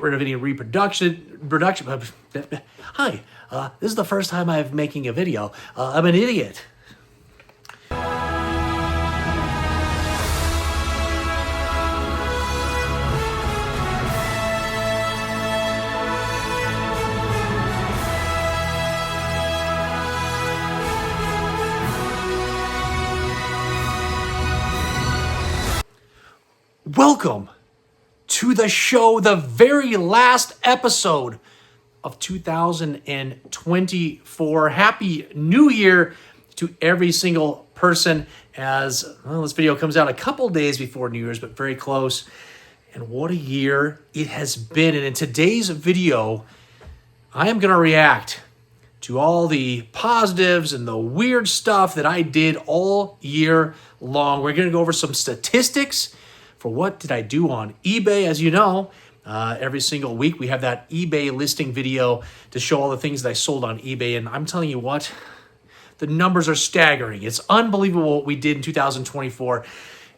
rid of any production. Hi, this is the first time I'm making a video. I'm an idiot. Welcome to the show, the very last episode of 2024. Happy New Year to every single person as well, this video comes out a couple days before New Year's, but very close. And what a year it has been. And in today's video, I am going to react to all the positives and the weird stuff that I did all year long. We're going to go over some statistics for what did I do on eBay. As you know, every single week we have that eBay listing video to show all the things that I sold on eBay. And I'm telling you what, the numbers are staggering. It's unbelievable what we did in 2024.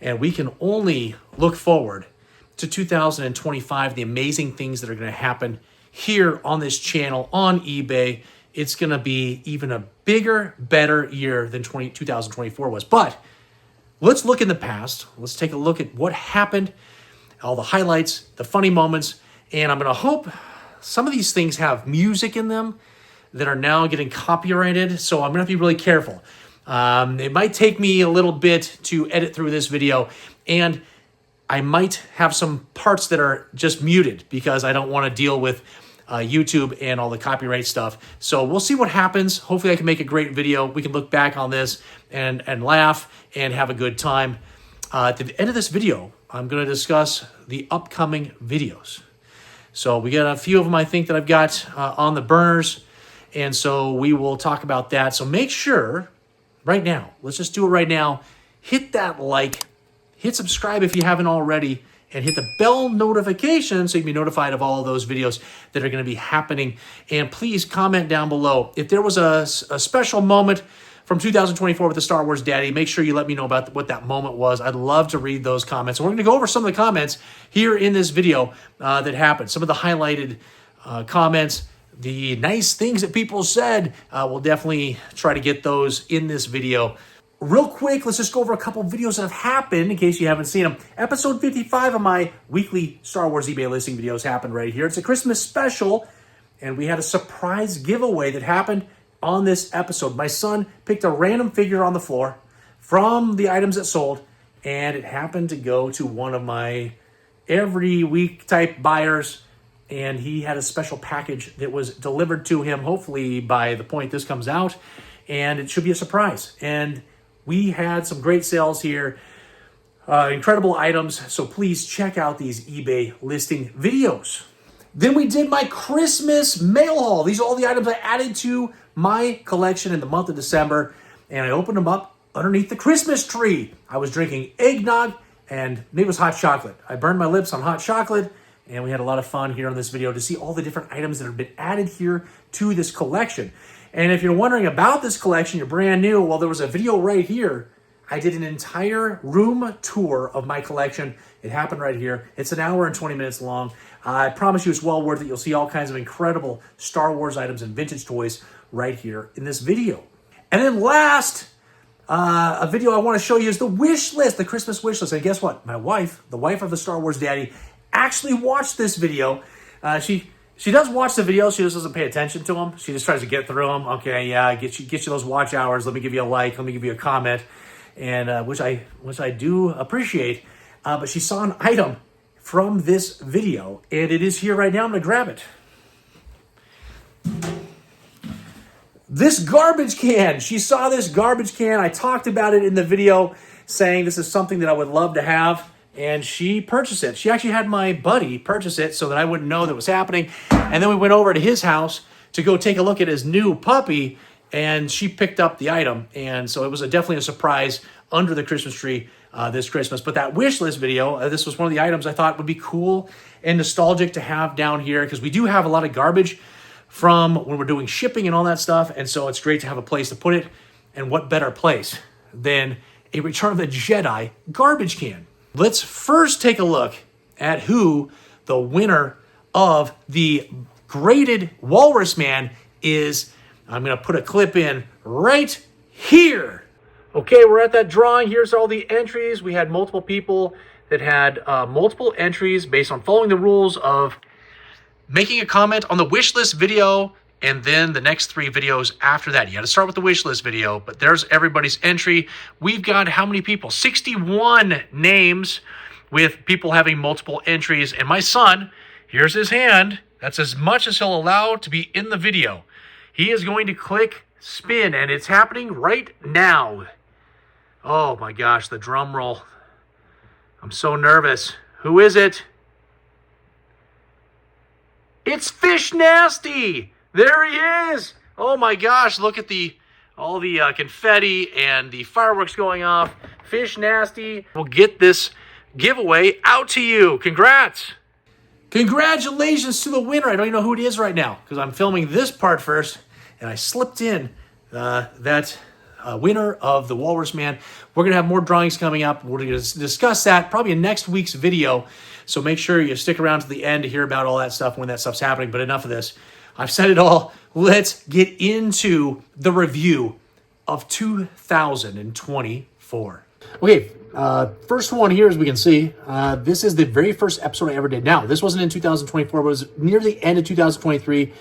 And we can only look forward to 2025, the amazing things that are going to happen here on this channel on eBay. It's going to be even a bigger, better year than 2024 was. But let's look in the past. Let's take a look at what happened, all the highlights, the funny moments, and I'm going to hope some of these things have music in them that are now getting copyrighted, so I'm going to have to be really careful. It might take me a little bit to edit through this video, and I might have some parts that are just muted because I don't want to deal with YouTube and all the copyright stuff. So we'll see what happens. Hopefully I can make a great video. We can look back on this and laugh and have a good time. At the end of this video, I'm going to discuss the upcoming videos. So we got a few of them I think that I've got on the burners. And so we will talk about that. So make sure right now, let's just do it right now. Hit that like, hit subscribe if you haven't already, and hit the bell notification so you can be notified of all of those videos that are going to be happening. And please comment down below. If there was a special moment from 2024 with the Star Wars Daddy, make sure you let me know about what that moment was. I'd love to read those comments. And we're going to go over some of the comments here in this video that happened. Some of the highlighted comments, the nice things that people said. We'll definitely try to get those in this video. Real quick, let's just go over a couple videos that have happened in case you haven't seen them. Episode 55 of my weekly Star Wars eBay listing videos happened right here. It's a Christmas special, and we had a surprise giveaway that happened on this episode. My son picked a random figure on the floor from the items that sold, and it happened to go to one of my every week type buyers, and he had a special package that was delivered to him, hopefully by the point this comes out, and it should be a surprise. And we had some great sales here, incredible items, so please check out these eBay listing videos. Then we did my Christmas mail haul. These are all the items I added to my collection in the month of December, and I opened them up underneath the Christmas tree. I was drinking eggnog, and maybe it was hot chocolate. I burned my lips on hot chocolate, and we had a lot of fun here on this video to see all the different items that have been added here to this collection. And if you're wondering about this collection, you're brand new, well, there was a video right here. I did an entire room tour of my collection. It happened right here. It's an hour and 20 minutes long. I promise you it's well worth it. You'll see all kinds of incredible Star Wars items and vintage toys right here in this video. And then last, a video I want to show you is the wish list, the Christmas wish list. And guess what? My wife, the wife of the Star Wars Daddy, actually watched this video. She does watch the videos. She just doesn't pay attention to them. She just tries to get through them. Okay, yeah, get you those watch hours. Let me give you a like. Let me give you a comment, and which I do appreciate. But she saw an item from this video, and it is here right now. I'm going to grab it. This garbage can. She saw this garbage can. I talked about it in the video, saying this is something that I would love to have. And she purchased it. She actually had my buddy purchase it so that I wouldn't know that was happening. And then we went over to his house to go take a look at his new puppy, and she picked up the item. And so it was definitely a surprise under the Christmas tree this Christmas. But that wish list video, this was one of the items I thought would be cool and nostalgic to have down here, because we do have a lot of garbage from when we're doing shipping and all that stuff. And so it's great to have a place to put it. And what better place than a Return of the Jedi garbage can? Let's first take a look at who the winner of the graded Walrus Man is, I'm going to put a clip in right here. Okay, we're at that drawing. Here's all the entries. We had multiple people that had multiple entries based on following the rules of making a comment on the wish list video and then the next 3 videos after that. You got to start with the wish list video, but there's everybody's entry. We've got how many people? 61 names with people having multiple entries. And my son, here's his hand. That's as much as he'll allow to be in the video. He is going to click spin, and it's happening right now. Oh my gosh, the drum roll. I'm so nervous. Who is it? It's Fish Nasty. There he is. Oh my gosh, look at all the confetti and the fireworks going off. Fish Nasty will get this giveaway out to you. Congrats. Congratulations to the winner. I don't even know who it is right now because I'm filming this part first, and I slipped in that winner of the Walrus Man. We're going to have more drawings coming up. We're going to discuss that probably in next week's video. So make sure you stick around to the end to hear about all that stuff when that stuff's happening. But enough of this. I've said it all. Let's get into the review of 2024. Okay, first one here, as we can see, this is the very first episode I ever did. Now, this wasn't in 2024, but it was near the end of 2023,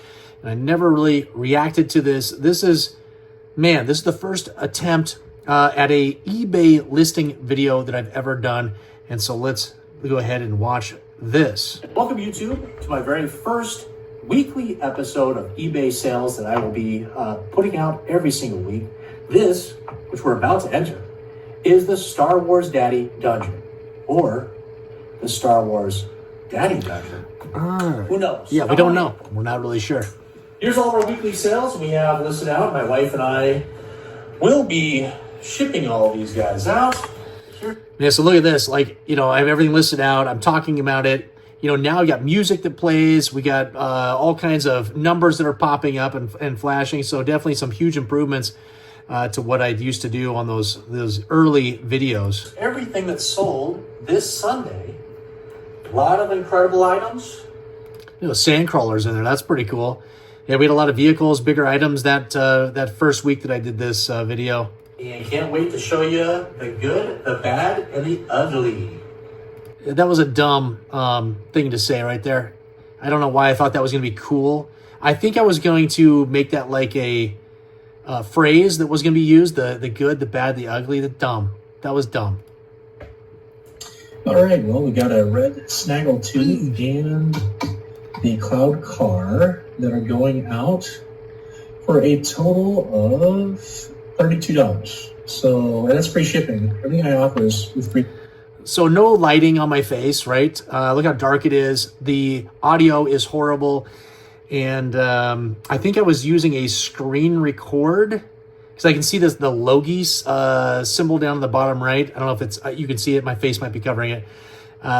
and I never really reacted to this. This is the first attempt at a eBay listing video that I've ever done, and so let's go ahead and watch this. Welcome, YouTube, to my very first weekly episode of eBay sales that I will be putting out every single week. This, which we're about to enter, is the TheStarWarsDaddy dungeon, or the Star Wars Daddy dungeon. Who knows? Yeah, we don't know. We're not really sure. Here's all of our weekly sales we have listed out. My wife and I will be shipping all of these guys out. Sure. Yeah, so look at this. Like, I have everything listed out. I'm talking about it. Now we got music that plays. We got all kinds of numbers that are popping up and flashing. So definitely some huge improvements to what I used to do on those early videos. Everything that's sold this Sunday, a lot of incredible items. Sand crawlers in there. That's pretty cool. Yeah, we had a lot of vehicles, bigger items that first week that I did this video. And can't wait to show you the good, the bad, and the ugly. That was a dumb thing to say right there. I don't know why I thought that was going to be cool. I think I was going to make that like a phrase that was going to be used, the good, the bad, the ugly, the dumb. That was dumb. All right, well, we got a red snaggletooth and the cloud car that are going out for a total of $32. So, and that's free shipping. Everything I offer is with free. So no lighting on my face, right? Look how dark it is. The audio is horrible. And I think I was using a screen record because I can see the Logi symbol down at the bottom right. I don't know if it's, you can see it. My face might be covering it.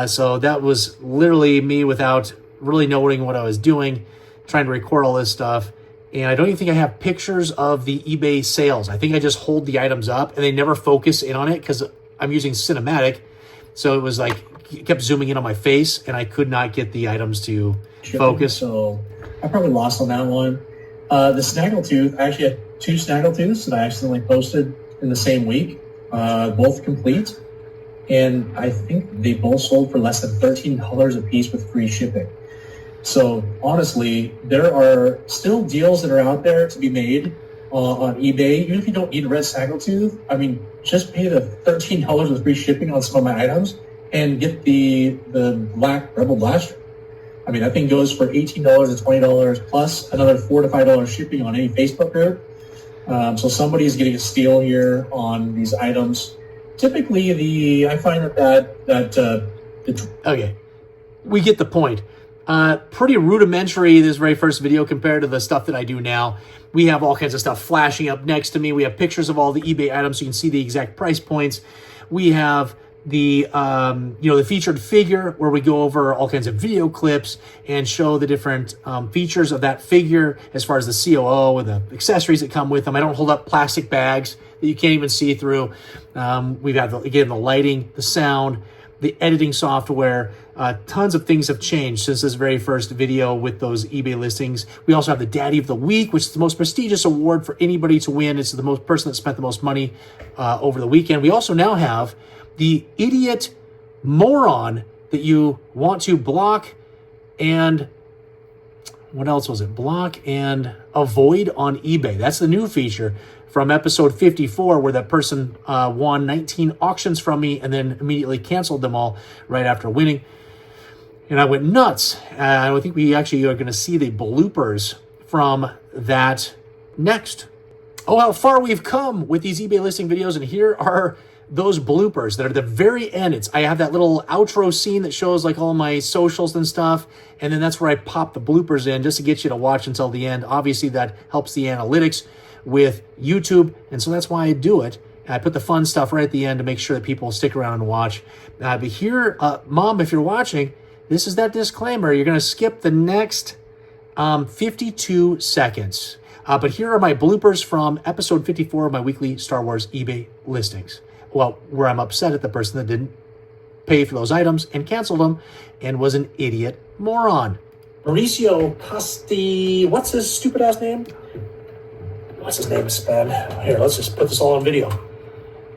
So that was literally me without really knowing what I was doing, trying to record all this stuff. And I don't even think I have pictures of the eBay sales. I think I just hold the items up and they never focus in on it because I'm using cinematic. So it was like, it kept zooming in on my face and I could not get the items to focus. So I probably lost on that one. The snaggletooth, I actually had 2 snaggletooths that I accidentally posted in the same week, both complete. And I think they both sold for less than $13 a piece with free shipping. So honestly, there are still deals that are out there to be made on eBay. Even if you don't need a red snaggletooth, I mean, just pay the $13 with free shipping on some of my items and get the black Rebel Blaster. I mean, that thing goes for $18 and $20 plus another $4 to $5 shipping on any Facebook group. So somebody's getting a steal here on these items. Typically, I find okay, we get the point. Pretty rudimentary, this very first video compared to the stuff that I do now. We have all kinds of stuff flashing up next to me. We have pictures of all the eBay items so you can see the exact price points. We have the the featured figure where we go over all kinds of video clips and show the different features of that figure as far as the COO and the accessories that come with them. I don't hold up plastic bags that you can't even see through. We've got, again, the lighting, the sound, the editing software, Tons of things have changed since this very first video with those eBay listings. We also have the Daddy of the Week, which is the most prestigious award for anybody to win. It's the most person that spent the most money over the weekend. We also now have the idiot moron that you want to block and what else was it? Block and avoid on eBay. That's the new feature from episode 54, where that person won 19 auctions from me and then immediately canceled them all right after winning. And I went nuts. I think we actually are going to see the bloopers from that next. Oh, how far we've come with these eBay listing videos. And here are those bloopers that are the very end. I have that little outro scene that shows like all my socials and stuff. And then that's where I pop the bloopers in just to get you to watch until the end. Obviously, that helps the analytics with YouTube. And so that's why I do it. I put the fun stuff right at the end to make sure that people stick around and watch. But here, Mom, if you're watching, this is that disclaimer. You're going to skip the next 52 seconds. But here are my bloopers from episode 54 of my weekly Star Wars eBay listings. Well, where I'm upset at the person that didn't pay for those items and canceled them and was an idiot moron. Mauricio Costi, what's his stupid ass name? What's his name, Spad? Here, let's just put this all on video.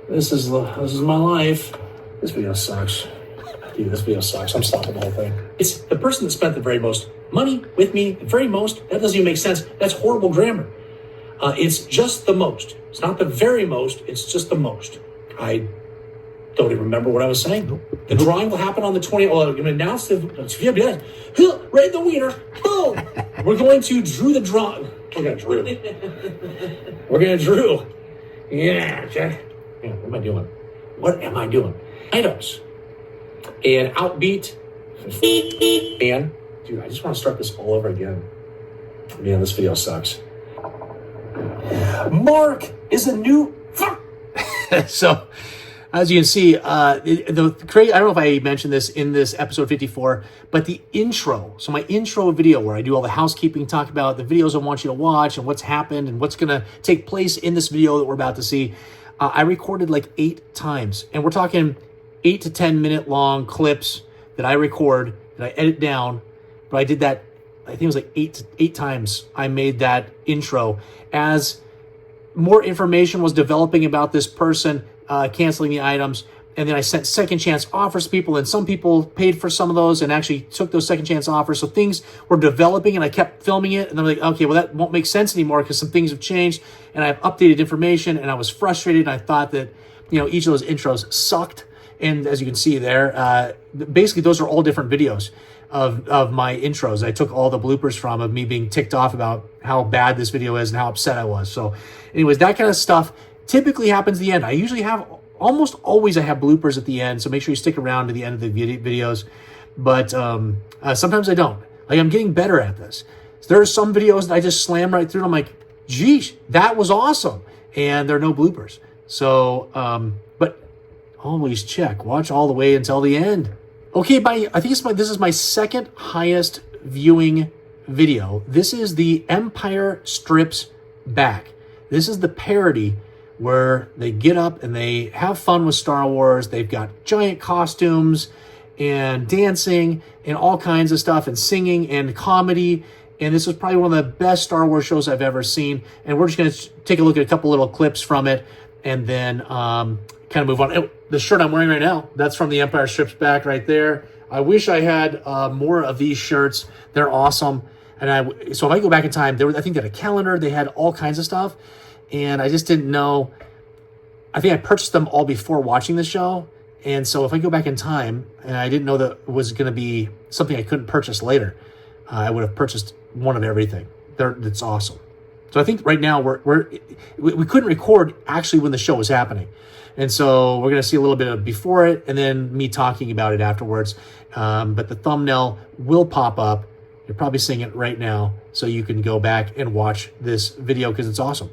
This is my life. This video sucks. Dude, this video sucks. I'm stopping the whole thing. It's the person that spent the very most money with me, the very most. That doesn't even make sense. That's horrible grammar. It's just the most. It's not the very most. It's just the most. I don't even remember what I was saying. Nope. The drawing will happen on the 20th. Well, I'm going to announce the... Right in the wiener. Boom. We're going to drew the drawing. We're going to drew. We're going to drew. Yeah, Jack. Yeah, what am I doing? What am I doing? Items. And outbeat. And, dude, I just want to start this all over again. Man, this video sucks. Mark is a new... So, as you can see, I don't know if I mentioned this in this episode 54, but the intro, so my intro video where I do all the housekeeping, talk about the videos I want you to watch and what's happened and what's going to take place in this video that we're about to see, I recorded like 8 times. And we're talking 8 to 10 minute long clips that I record, that I edit down, but I did that, I think it was like 8 times I made that intro as more information was developing about this person canceling the items. And then I sent second chance offers to people, and some people paid for some of those and actually took those second chance offers. So things were developing and I kept filming it. And I'm like, okay, well, that won't make sense anymore because some things have changed and I've updated information, and I was frustrated. And I thought that, you know, each of those intros sucked. And as you can see there, basically those are all different videos of my intros. I took all the bloopers from of me being ticked off about how bad this video is and how upset I was. So anyways, that kind of stuff typically happens at the end. I usually have, almost always I have bloopers at the end. So make sure you stick around to the end of the videos. But sometimes I don't. Like, I'm getting better at this. So there are some videos that I just slam right through and I'm like, geez, that was awesome. And there are no bloopers. So, but always check, watch all the way until the end. Okay, I think this is my second highest viewing video. This is the Empire Strips Back. This is the parody where they get up and they have fun with Star Wars. They've got giant costumes and dancing and all kinds of stuff and singing and comedy. And this is probably one of the best Star Wars shows I've ever seen. And we're just going to take a look at a couple little clips from it and then kind of move on. The shirt I'm wearing right now, that's from the Empire Strips Back right there. I wish I had more of these shirts. They're awesome. And so if I go back in time, I think they had a calendar. They had all kinds of stuff. And I just didn't know. I think I purchased them all before watching the show. And so if I go back in time and I didn't know that it was going to be something I couldn't purchase later, I would have purchased one of everything. It's awesome. So I think right now we couldn't record actually when the show was happening. And so we're going to see a little bit of before it and then me talking about it afterwards. But the thumbnail will pop up. You're probably seeing it right now. So you can go back and watch this video because it's awesome.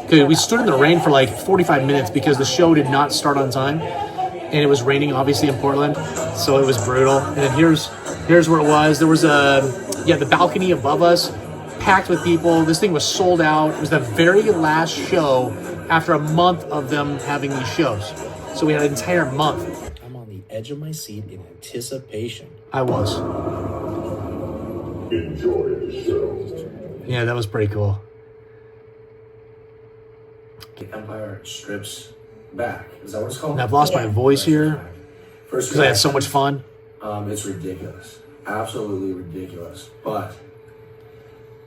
Okay, we stood in the rain for like 45 minutes because the show did not start on time. And it was raining, obviously, in Portland. So it was brutal. And then here's where it was. There was the balcony above us, packed with people. This thing was sold out. It was the very last show after a month of them having these shows. So we had an entire month edge of my seat in anticipation. I was. Enjoy the show. Yeah, that was pretty cool. The Empire strips back. Is that what it's called? And I've lost my voice here First because I had so much fun. It's ridiculous. Absolutely ridiculous. But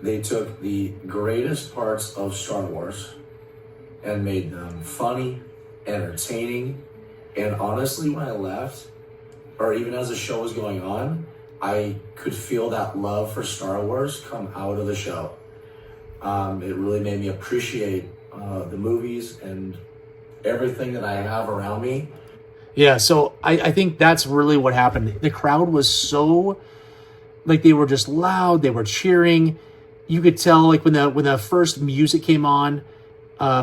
they took the greatest parts of Star Wars and made them funny, entertaining, and honestly, when I left, or even as the show was going on, I could feel that love for Star Wars come out of the show. It really made me appreciate the movies and everything that I have around me. Yeah, so I think that's really what happened. The crowd was so, like, they were just loud. They were cheering. You could tell, like, when the first music came on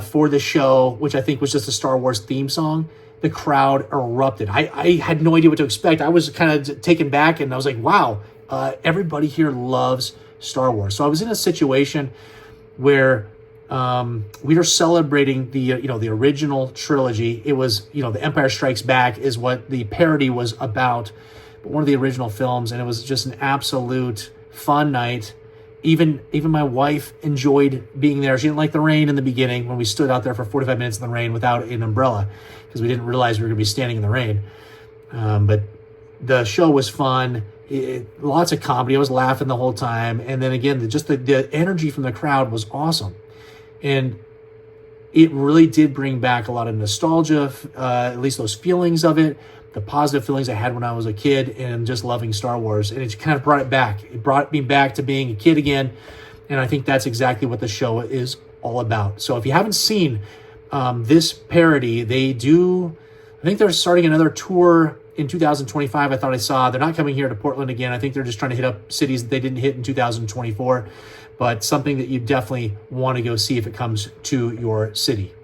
for the show, which I think was just a Star Wars theme song, the crowd erupted. I had no idea what to expect. I was kind of taken back, and I was like, wow, everybody here loves Star Wars. So I was in a situation where we were celebrating the original trilogy. It was, The Empire Strikes Back is what the parody was about, but one of the original films, and it was just an absolute fun night. Even my wife enjoyed being there. She didn't like the rain in the beginning when we stood out there for 45 minutes in the rain without an umbrella because we didn't realize we were going to be standing in the rain. But the show was fun. Lots of comedy. I was laughing the whole time. And then again, the energy from the crowd was awesome. And it really did bring back a lot of nostalgia, at least those feelings of it, the positive feelings I had when I was a kid and just loving Star Wars. And it kind of brought it back. It brought me back to being a kid again. And I think that's exactly what the show is all about. So if you haven't seen this parody, I think they're starting another tour in 2025. I thought I saw. They're not coming here to Portland again. I think they're just trying to hit up cities that they didn't hit in 2024. But something that you definitely want to go see if it comes to your city.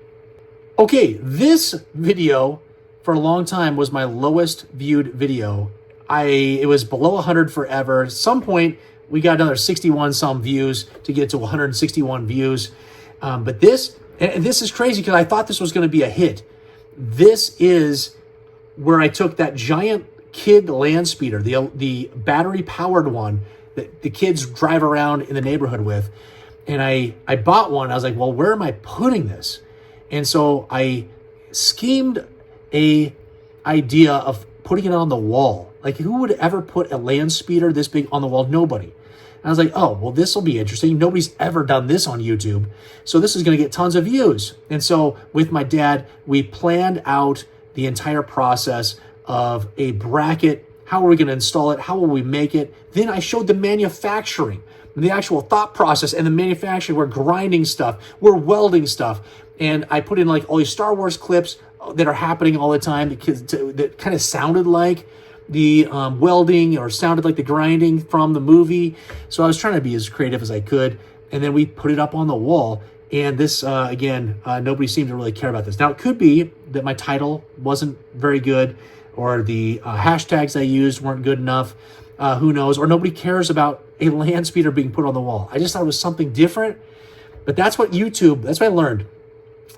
Okay, this video for a long time was my lowest viewed video. It was below 100 forever. At some point, we got another 61 some views to get to 161 views. But this is crazy because I thought this was going to be a hit. This is where I took that giant kid land speeder, the battery powered one that the kids drive around in the neighborhood with. And I bought one. I was like, well, where am I putting this? And so I schemed a idea of putting it on the wall. Like, who would ever put a land speeder this big on the wall? Nobody. And I was like, oh, well, this will be interesting. Nobody's ever done this on YouTube. So this is going to get tons of views. And so with my dad, we planned out the entire process of a bracket. How are we going to install it? How will we make it? Then I showed the manufacturing, the actual thought process and the manufacturing. We're grinding stuff. We're welding stuff. And I put in like all these Star Wars clips that are happening all the time that kind of sounded like the welding or sounded like the grinding from the movie. So I was trying to be as creative as I could. And then we put it up on the wall. And this, again, nobody seemed to really care about this. Now, it could be that my title wasn't very good, or the hashtags I used weren't good enough. Who knows? Or nobody cares about a land speeder being put on the wall. I just thought it was something different. But that's what I learned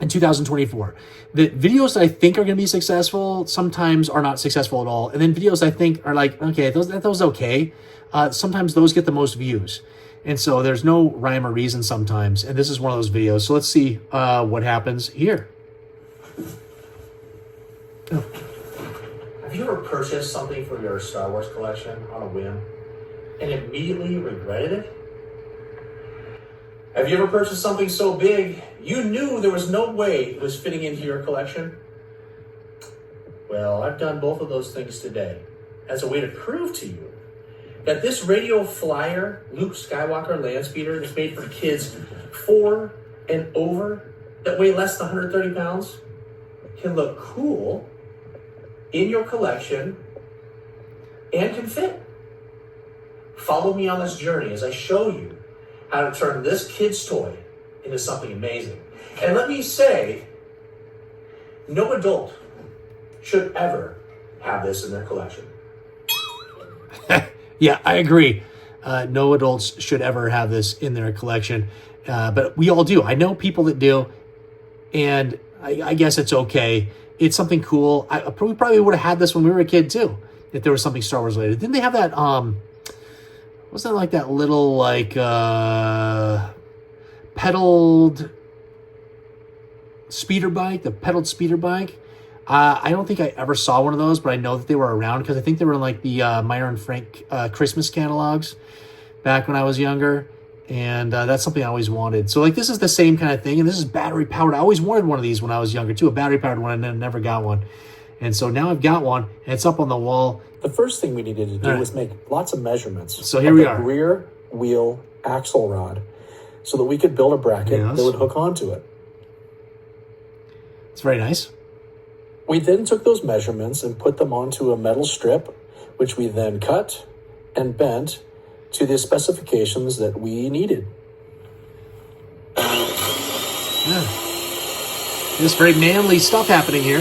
in 2024. That videos that I think are going to be successful sometimes are not successful at all. And then videos I think are like, okay, those okay. Sometimes those get the most views. And so there's no rhyme or reason sometimes. And this is one of those videos. So let's see what happens here. Oh. Have you ever purchased something for your Star Wars collection on a whim and immediately regretted it? Have you ever purchased something so big you knew there was no way it was fitting into your collection? Well, I've done both of those things today as a way to prove to you that this radio flyer Luke Skywalker land speeder that's made for kids 4 and over that weigh less than 130 pounds can look cool in your collection and can fit. Follow me on this journey as I show you how to turn this kid's toy into something amazing. And let me say, no adult should ever have this in their collection. Yeah, I agree. No adults should ever have this in their collection, but we all do. I know people that do, and I guess it's okay. it's something cool. We probably would have had this when we were a kid too, if there was something Star Wars related. Didn't they have that, wasn't that like that little, like, pedaled speeder bike, the pedaled speeder bike? I don't think I ever saw one of those, but I know that they were around because I think they were in like the Meyer and Frank Christmas catalogs back when I was younger. And that's something I always wanted. So like this is the same kind of thing, and this is battery powered. I always wanted one of these when I was younger too, a battery powered one, and I never got one. And so now I've got one, and it's up on the wall. The first thing we needed to do was make lots of measurements. So here we are. Rear wheel axle rod, so that we could build a bracket that would hook onto it. It's very nice. We then took those measurements and put them onto a metal strip, which we then cut and bent to the specifications that we needed. Yeah. This very manly stuff happening here.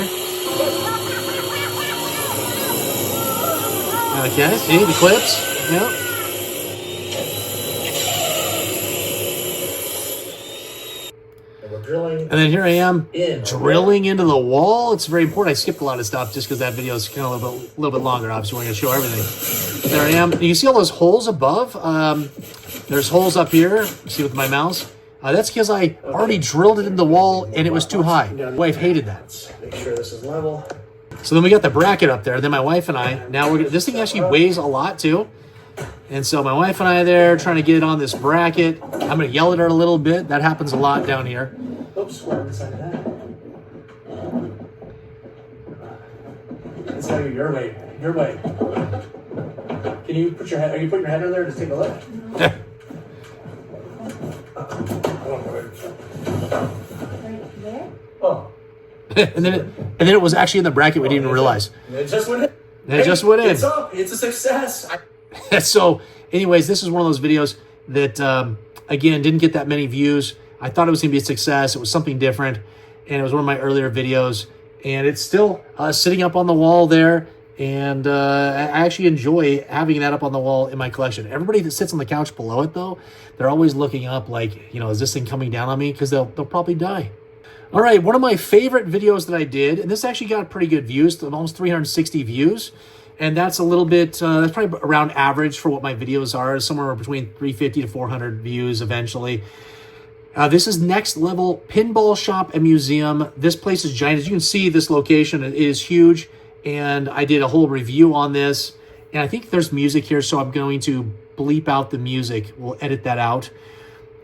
Okay, see the clips? Yep. And then here I am drilling into the wall. It's very important. I skipped a lot of stuff just because that video is kind of a little bit longer. Obviously, we're going to show everything. But there I am. You can see all those holes above. There's holes up here. You see with my mouse. That's because I already drilled it into the wall and it was too high. My wife hated that. Make sure this is level. So then we got the bracket up there. Then my wife and I, now this thing actually weighs a lot too. And so my wife and I are there trying to get it on this bracket. I'm going to yell at her a little bit. That happens a lot down here. Oops, what inside of that? It's gotta be your weight. Your weight. Can you put your head? Are you putting your head in there to take a look? Right there? Oh. and then it was actually in the bracket. We didn't even realize. It just went in. It just went in. It's up. It's a success. So, anyways, this is one of those videos that, again, didn't get that many views. I thought it was going to be a success. It was something different, and it was one of my earlier videos. And it's still sitting up on the wall there, and I actually enjoy having that up on the wall in my collection. Everybody that sits on the couch below it, though, they're always looking up like, you know, is this thing coming down on me? Because they'll probably die. All right, one of my favorite videos that I did, and this actually got pretty good views, almost 360 views. And that's a little bit, that's probably around average for what my videos are, somewhere between 350 to 400 views eventually. This is Next Level Pinball Shop and Museum. This place is giant. As you can see, this location is huge. And I did a whole review on this. And I think there's music here, so I'm going to bleep out the music. We'll edit that out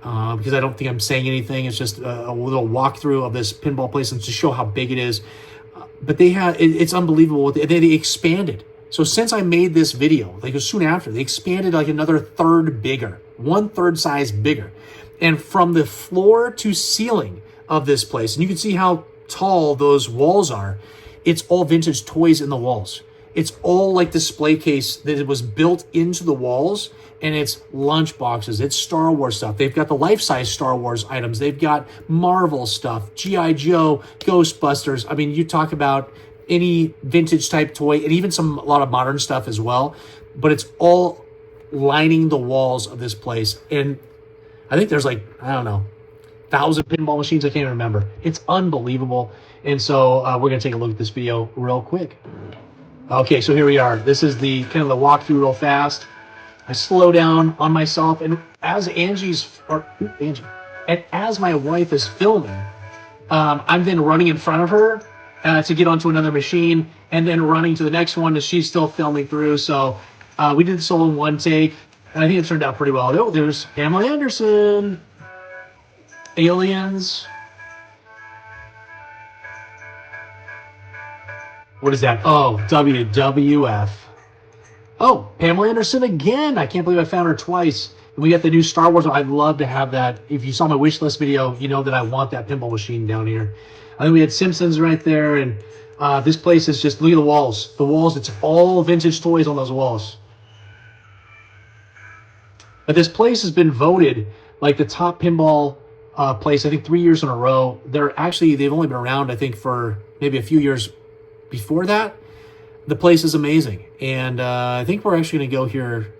because I don't think I'm saying anything. It's just a little walkthrough of this pinball place and to show how big it is. But they have, it's unbelievable. They expanded. So since I made this video, like soon after, they expanded like another third bigger, 1/3 size bigger. And from the floor to ceiling of this place, and you can see how tall those walls are, it's all vintage toys in the walls. It's all like display case that it was built into the walls, and it's lunch boxes, it's Star Wars stuff. They've got the life-size Star Wars items. They've got Marvel stuff, G.I. Joe, Ghostbusters. I mean, you talk about any vintage type toy, and even a lot of modern stuff as well. But it's all lining the walls of this place. And I think there's like, I don't know, 1,000 pinball machines. I can't even remember. It's unbelievable. And so we're going to take a look at this video real quick. Okay, so here we are. This is the kind of the walkthrough real fast. I slow down on myself. And as as my wife is filming, I'm then running in front of her to get onto another machine and then running to the next one as she's still filming through. So we did this all in one take. And I think it turned out pretty well. Oh, there's Pamela Anderson. Aliens. What is that? Oh, WWF. Oh, Pamela Anderson again. I can't believe I found her twice. And we got the new Star Wars. I'd love to have that. If you saw my wish list video, you know that I want that pinball machine down here. I think we had Simpsons right there. And this place is just, look at the walls. The walls, it's all vintage toys on those walls. But this place has been voted like the top pinball place, I think 3 years in a row. They've only been around, I think, for maybe a few years before that. The place is amazing. And I think we're actually going to go here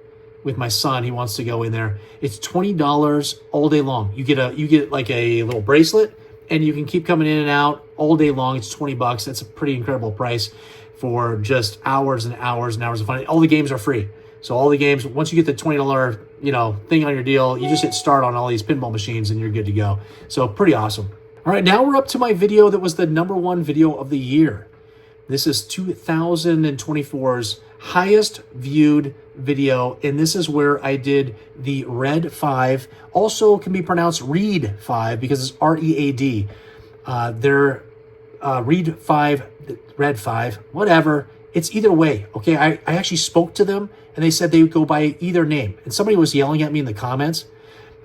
with my son. He wants to go in there. It's $20 all day long. You get like a little bracelet, and you can keep coming in and out all day long. It's $20. That's a pretty incredible price for just hours and hours and hours of fun. All the games are free. So all the games, once you get the $20, thing on your deal, you just hit start on all these pinball machines and you're good to go. So pretty awesome. All right, now we're up to my video that was the #1 video of the year. This is 2024's highest viewed video, and this is where I did the Red 5. Also can be pronounced Read 5 because it's R-E-A-D. They're Read 5, Red 5, whatever. It's either way, okay? I actually spoke to them, and they said they would go by either name. And somebody was yelling at me in the comments,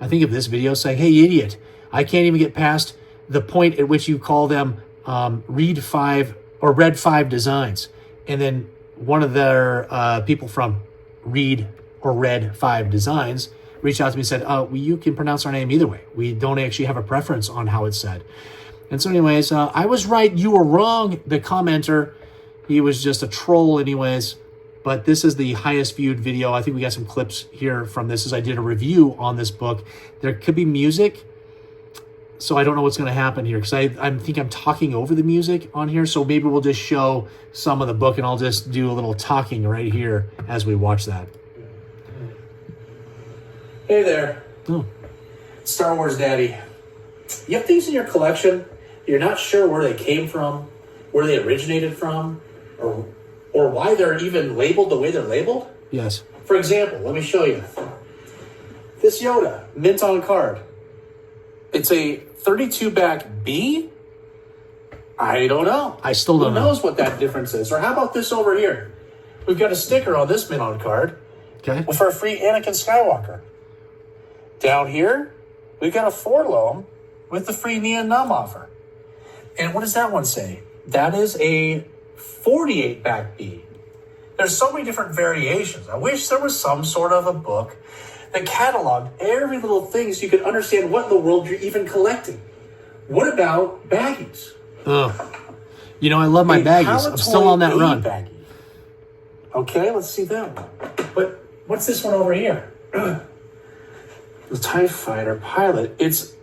I think of this video, saying, hey, idiot, I can't even get past the point at which you call them Read 5 or Red 5 Designs. And then one of their people from Read or Red 5 Designs reached out to me and said, well, you can pronounce our name either way. We don't actually have a preference on how it's said. And so anyways, I was right, you were wrong, the commenter. He was just a troll anyways. But this is the highest viewed video. I think we got some clips here from this as I did a review on this book. There could be music, so I don't know what's going to happen here because I think I'm talking over the music on here. So maybe we'll just show some of the book and I'll just do a little talking right here as we watch that. Hey there. Oh. Star Wars Daddy. You have things in your collection, you're not sure where they came from, where they originated from, or why they're even labeled the way they're labeled? Yes. For example, let me show you. This Yoda, mint on card. It's a 32 back B? I don't know. I still don't know. Who knows what that difference is? Or how about this over here? We've got a sticker on this mint on card. Okay. For a free Anakin Skywalker. Down here, we've got a 4-loam with the free Nia Num offer. And what does that one say? That is a 48 back B. There's so many different variations. I wish there was some sort of a book that cataloged every little thing so you could understand what in the world you're even collecting. What about baggies? Ugh. I love my baggies. I'm still on that run. Baggie. Okay, let's see that one. But what's this one over here? The TIE Fighter pilot. It's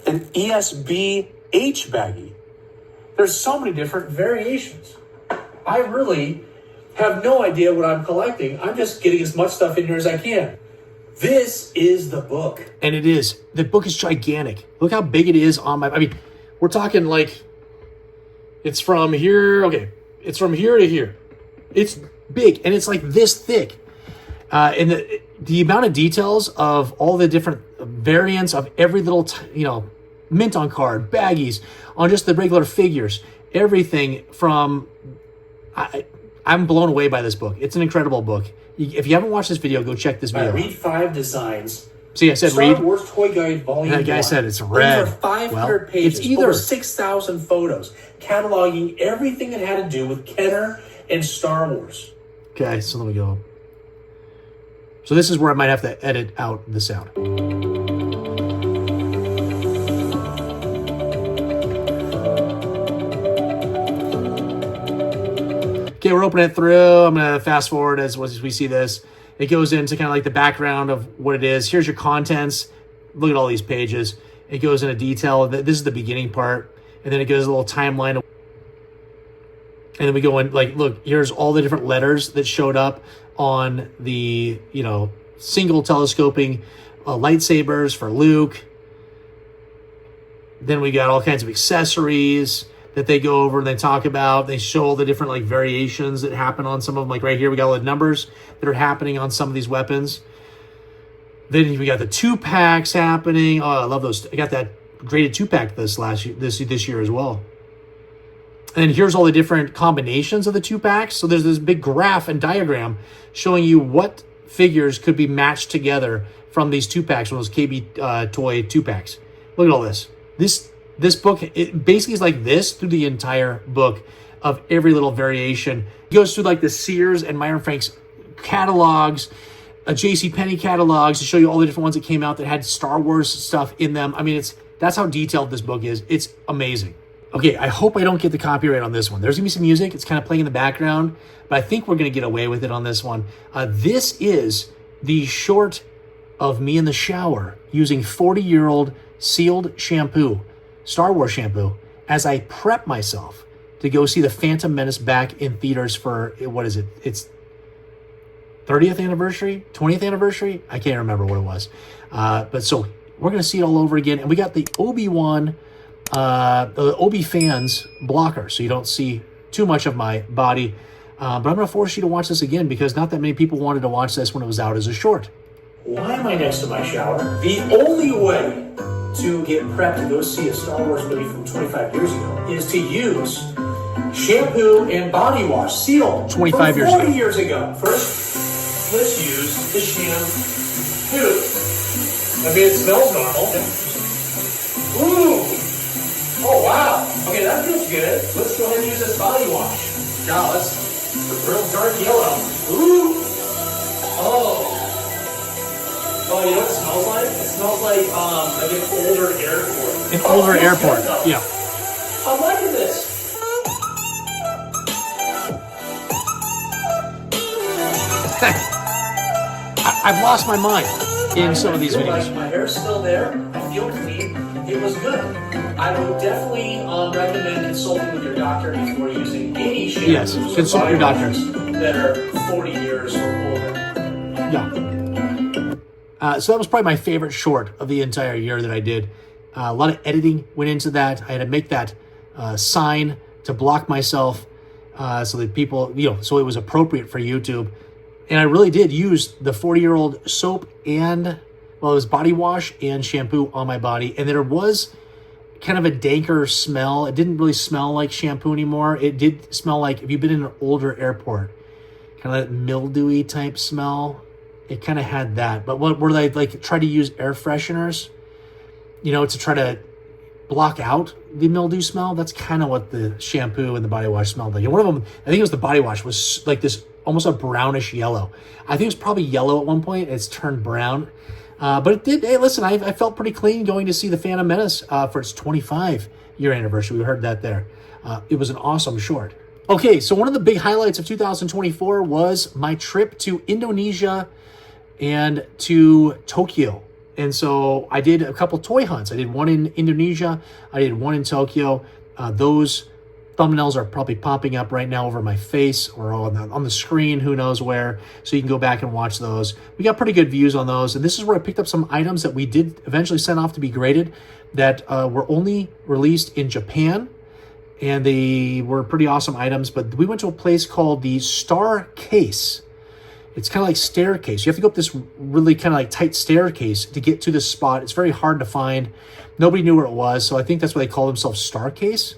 an ESB-H baggie. There's so many different variations. I really have no idea what I'm collecting. I'm just getting as much stuff in here as I can. This is the book. And it is. The book is gigantic. Look how big it is on my... we're talking like... It's from here... Okay. It's from here to here. It's big. And it's like this thick. And the amount of details of all the different variants of every little... mint on card, baggies, on just the regular figures. Everything from... I'm blown away by this book. It's an incredible book. If you haven't watched this video, go check this video. Read 5 Designs. See, I said Star read. Star Wars Toy Guide Volume 1. That guy said it's red. Over 500 pages, it's either over 6,000 photos, cataloging everything that had to do with Kenner and Star Wars. Okay, so let me go. So this is where I might have to edit out the sound. Okay, we're opening it through. I'm going to fast forward as we see this. It goes into kind of like the background of what it is. Here's your contents. Look at all these pages. It goes into detail. This is the beginning part. And then it goes a little timeline. And then we go in, like, look, here's all the different letters that showed up on the, single telescoping lightsabers for Luke. Then we got all kinds of accessories that they go over and they talk about. They show all the different like variations that happen on some of them. Like right here, we got all the numbers that are happening on some of these weapons. Then we got the 2-packs happening. Oh, I love those. I got that graded 2-pack this year as well. And then here's all the different combinations of the 2-packs. So there's this big graph and diagram showing you what figures could be matched together from these 2-packs, from those KB toy 2-packs. Look at all this. This book, it basically is like this through the entire book of every little variation. It goes through like the Sears and Myron Frank's catalogs, JCPenney catalogs to show you all the different ones that came out that had Star Wars stuff in them. That's how detailed this book is. It's amazing. Okay, I hope I don't get the copyright on this one. There's going to be some music. It's kind of playing in the background, but I think we're going to get away with it on this one. This is the short of me in the shower using 40-year-old sealed shampoo. Star Wars shampoo as I prep myself to go see The Phantom Menace back in theaters for, what is it? It's 30th anniversary, 20th anniversary. I can't remember what it was. But so we're going to see it all over again. And we got the Obi-Wan, the Obi-Fans blocker, so you don't see too much of my body. But I'm going to force you to watch this again because not that many people wanted to watch this when it was out as a short. Why am I next to my shower? The only way to get prepped to go see a Star Wars movie from 25 years ago is to use shampoo and body wash sealed 25 from years 40 ago. years ago. First, let's use the shampoo. I mean, it smells normal. Ooh! Oh, wow. Okay, that feels good. Let's go ahead and use this body wash. Now, that's real dark yellow. Ooh! Oh! Oh, you know what it smells like? It smells like an older airport. An older airport, yeah. I'm liking this. I've lost my mind in some of these videos. My hair's still there. I feel clean. It was good. I would definitely recommend consulting with your doctor before using any shampoos. Yes, consult your doctor. That are 40 years or older. Yeah. So that was probably my favorite short of the entire year that I did. A lot of editing went into that. I had to make that sign to block myself so that people, so it was appropriate for YouTube. And I really did use the 40-year-old soap and, it was body wash and shampoo on my body. And there was kind of a danker smell. It didn't really smell like shampoo anymore. It did smell like, if you've been in an older airport, kind of that mildewy type smell. It kind of had that. But what were they like try to use air fresheners, to try to block out the mildew smell? That's kind of what the shampoo and the body wash smelled like. And one of them, I think it was the body wash, was like this almost a brownish yellow. I think it was probably yellow at one point. It's turned brown. But it did. Hey, listen, I felt pretty clean going to see The Phantom Menace for its 25-year anniversary. We heard that there. It was an awesome short. Okay, so one of the big highlights of 2024 was my trip to Indonesia and to Tokyo. And so I did a couple toy hunts. I did one in Indonesia. I did one in Tokyo. Those thumbnails are probably popping up right now over my face or on the screen, who knows where. So you can go back and watch those. We got pretty good views on those. And this is where I picked up some items that we did eventually send off to be graded that were only released in Japan. And they were pretty awesome items. But we went to a place called the Star Case. It's kind of like staircase. You have to go up this really kind of like tight staircase to get to this spot. It's very hard to find. Nobody knew where it was. So I think that's why they call themselves Starcase,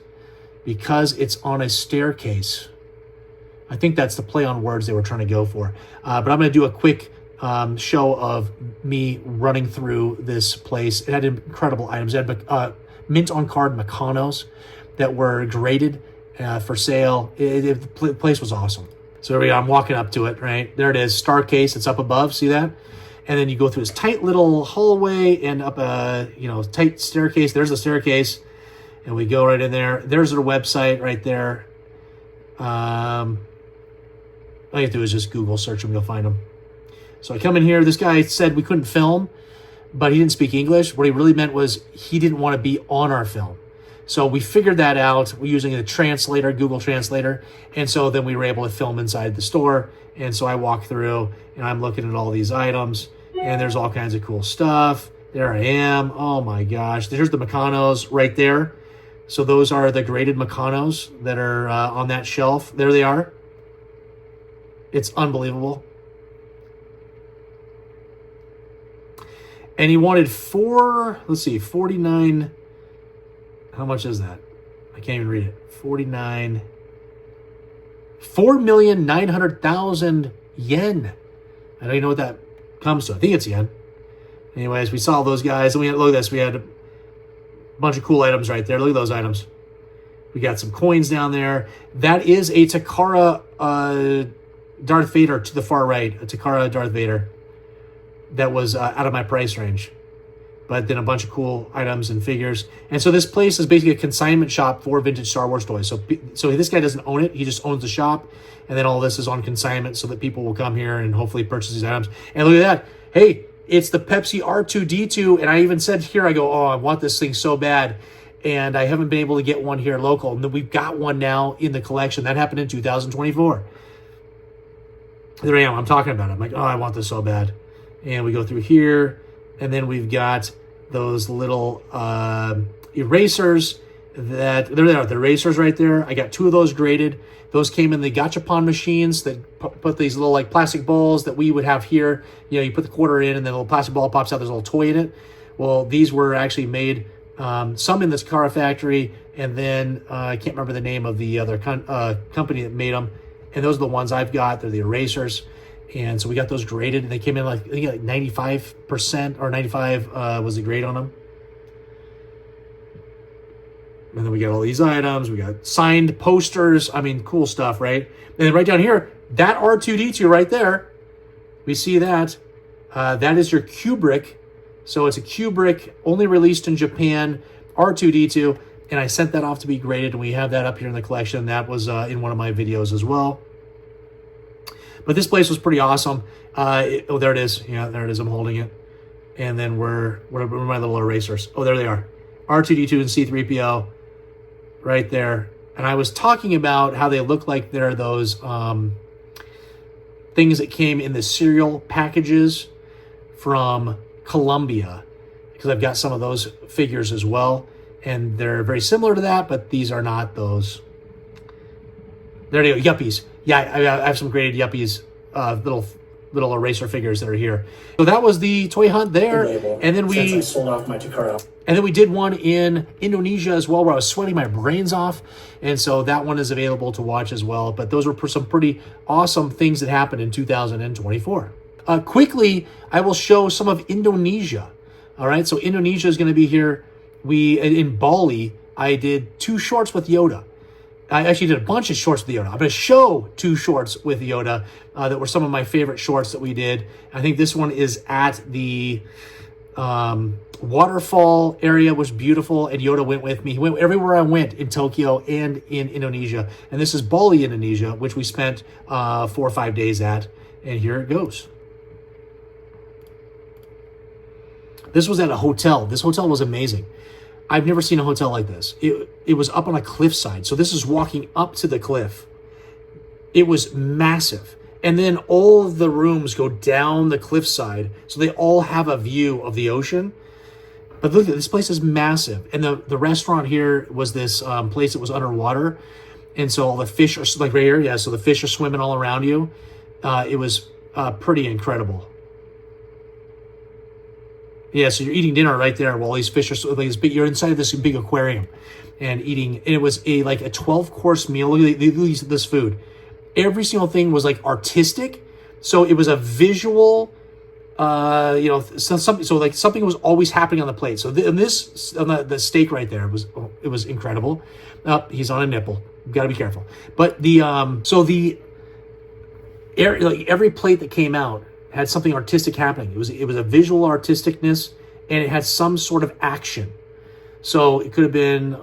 because it's on a staircase. I think that's the play on words they were trying to go for. But I'm going to do a quick show of me running through this place. It had incredible items. It had mint on card Mechanos that were graded for sale. The place was awesome. So there we go. I'm walking up to it, right? There it is, Starcase. It's up above. See that? And then you go through this tight little hallway and up a tight staircase. There's the staircase, and we go right in there. There's their website right there. All you have to do is just Google search them. You'll find them. So I come in here. This guy said we couldn't film, but he didn't speak English. What he really meant was he didn't want to be on our film. So we figured that out. We're using a translator, Google Translator. And so then we were able to film inside the store. And so I walk through and I'm looking at all these items and there's all kinds of cool stuff. There I am. Oh my gosh. There's the Mechanos right there. So those are the graded Mechanos that are on that shelf. There they are. It's unbelievable. And he wanted 49. How much is that? I can't even read it. 4,900,000 yen. I don't even know what that comes to. I think it's yen. Anyways, we saw those guys, and look at this. We had a bunch of cool items right there. Look at those items. We got some coins down there. That is a Takara Darth Vader to the far right. A Takara Darth Vader that was out of my price range. But then a bunch of cool items and figures. And so this place is basically a consignment shop for vintage Star Wars toys. So this guy doesn't own it. He just owns the shop. And then all this is on consignment so that people will come here and hopefully purchase these items. And look at that. Hey, it's the Pepsi R2-D2. And I even said here, I go, oh, I want this thing so bad. and I haven't been able to get one here local. And then we've got one now in the collection. That happened in 2024. There I am. I'm talking about it. I'm like, oh, I want this so bad. And we go through here, and then we've got those little erasers that, there they are, the erasers right there. I got 2 of those graded. Those came in the gachapon machines that put these little like plastic balls that we would have here. You know, you put the quarter in and then a little plastic ball pops out. There's a little toy in it. Well, these were actually made, some in this car factory, and then I can't remember the name of the other company that made them. And those are the ones I've got. They're the erasers. And so we got those graded, and they came in like, I think like 95% or 95 was the grade on them. And then we got all these items. We got signed posters. I mean, cool stuff, right? And then right down here, that R2-D2 right there, we see that. That is your Kubrick. So it's a Kubrick, only released in Japan, R2-D2. And I sent that off to be graded, and we have that up here in the collection. That was in one of my videos as well. But this place was pretty awesome. Oh, there it is. Yeah, there it is. I'm holding it. And then where are my little erasers? Oh, there they are. R2-D2 and C-3PO. Right there. And I was talking about how they look like they're those things that came in the cereal packages from Columbia, because I've got some of those figures as well, and they're very similar to that, but these are not those. There they go, Yuppies. Yeah, I have some graded Yuppies, little eraser figures that are here. So that was the toy hunt there, and then Since I sold off my Takara. and then we did one in Indonesia as well, where I was sweating my brains off. And so that one is available to watch as well. But those were some pretty awesome things that happened in 2024. Quickly, I will show some of Indonesia. All right, so Indonesia is going to be here. In Bali, I did 2 shorts with Yoda. I actually did a bunch of shorts with Yoda. I'm going to show 2 shorts with Yoda that were some of my favorite shorts that we did. I think this one is at the waterfall area, was beautiful, and Yoda went with me. He went everywhere I went in Tokyo and in Indonesia. And this is Bali, Indonesia, which we spent 4 or 5 days at. And here it goes. This was at a hotel. This hotel was amazing. I've never seen a hotel like this. It was up on a cliffside. So this is walking up to the cliff. It was massive. And then all of the rooms go down the cliffside. So they all have a view of the ocean. But look, this place is massive. And the restaurant here was this place that was underwater. And so all the fish are, like right here, yeah, so the fish are swimming all around you. It was pretty incredible. Yeah, so you're eating dinner right there while these fish are, like this big, you're inside of this big aquarium and eating. And it was a 12-course meal. Look at this food. Every single thing was like artistic. So it was a visual, something was always happening on the plate. So on the steak right there, it was incredible. He's on a nipple. You've got to be careful. But every plate that came out had something artistic happening. It was a visual artisticness, and it had some sort of action. So it could have been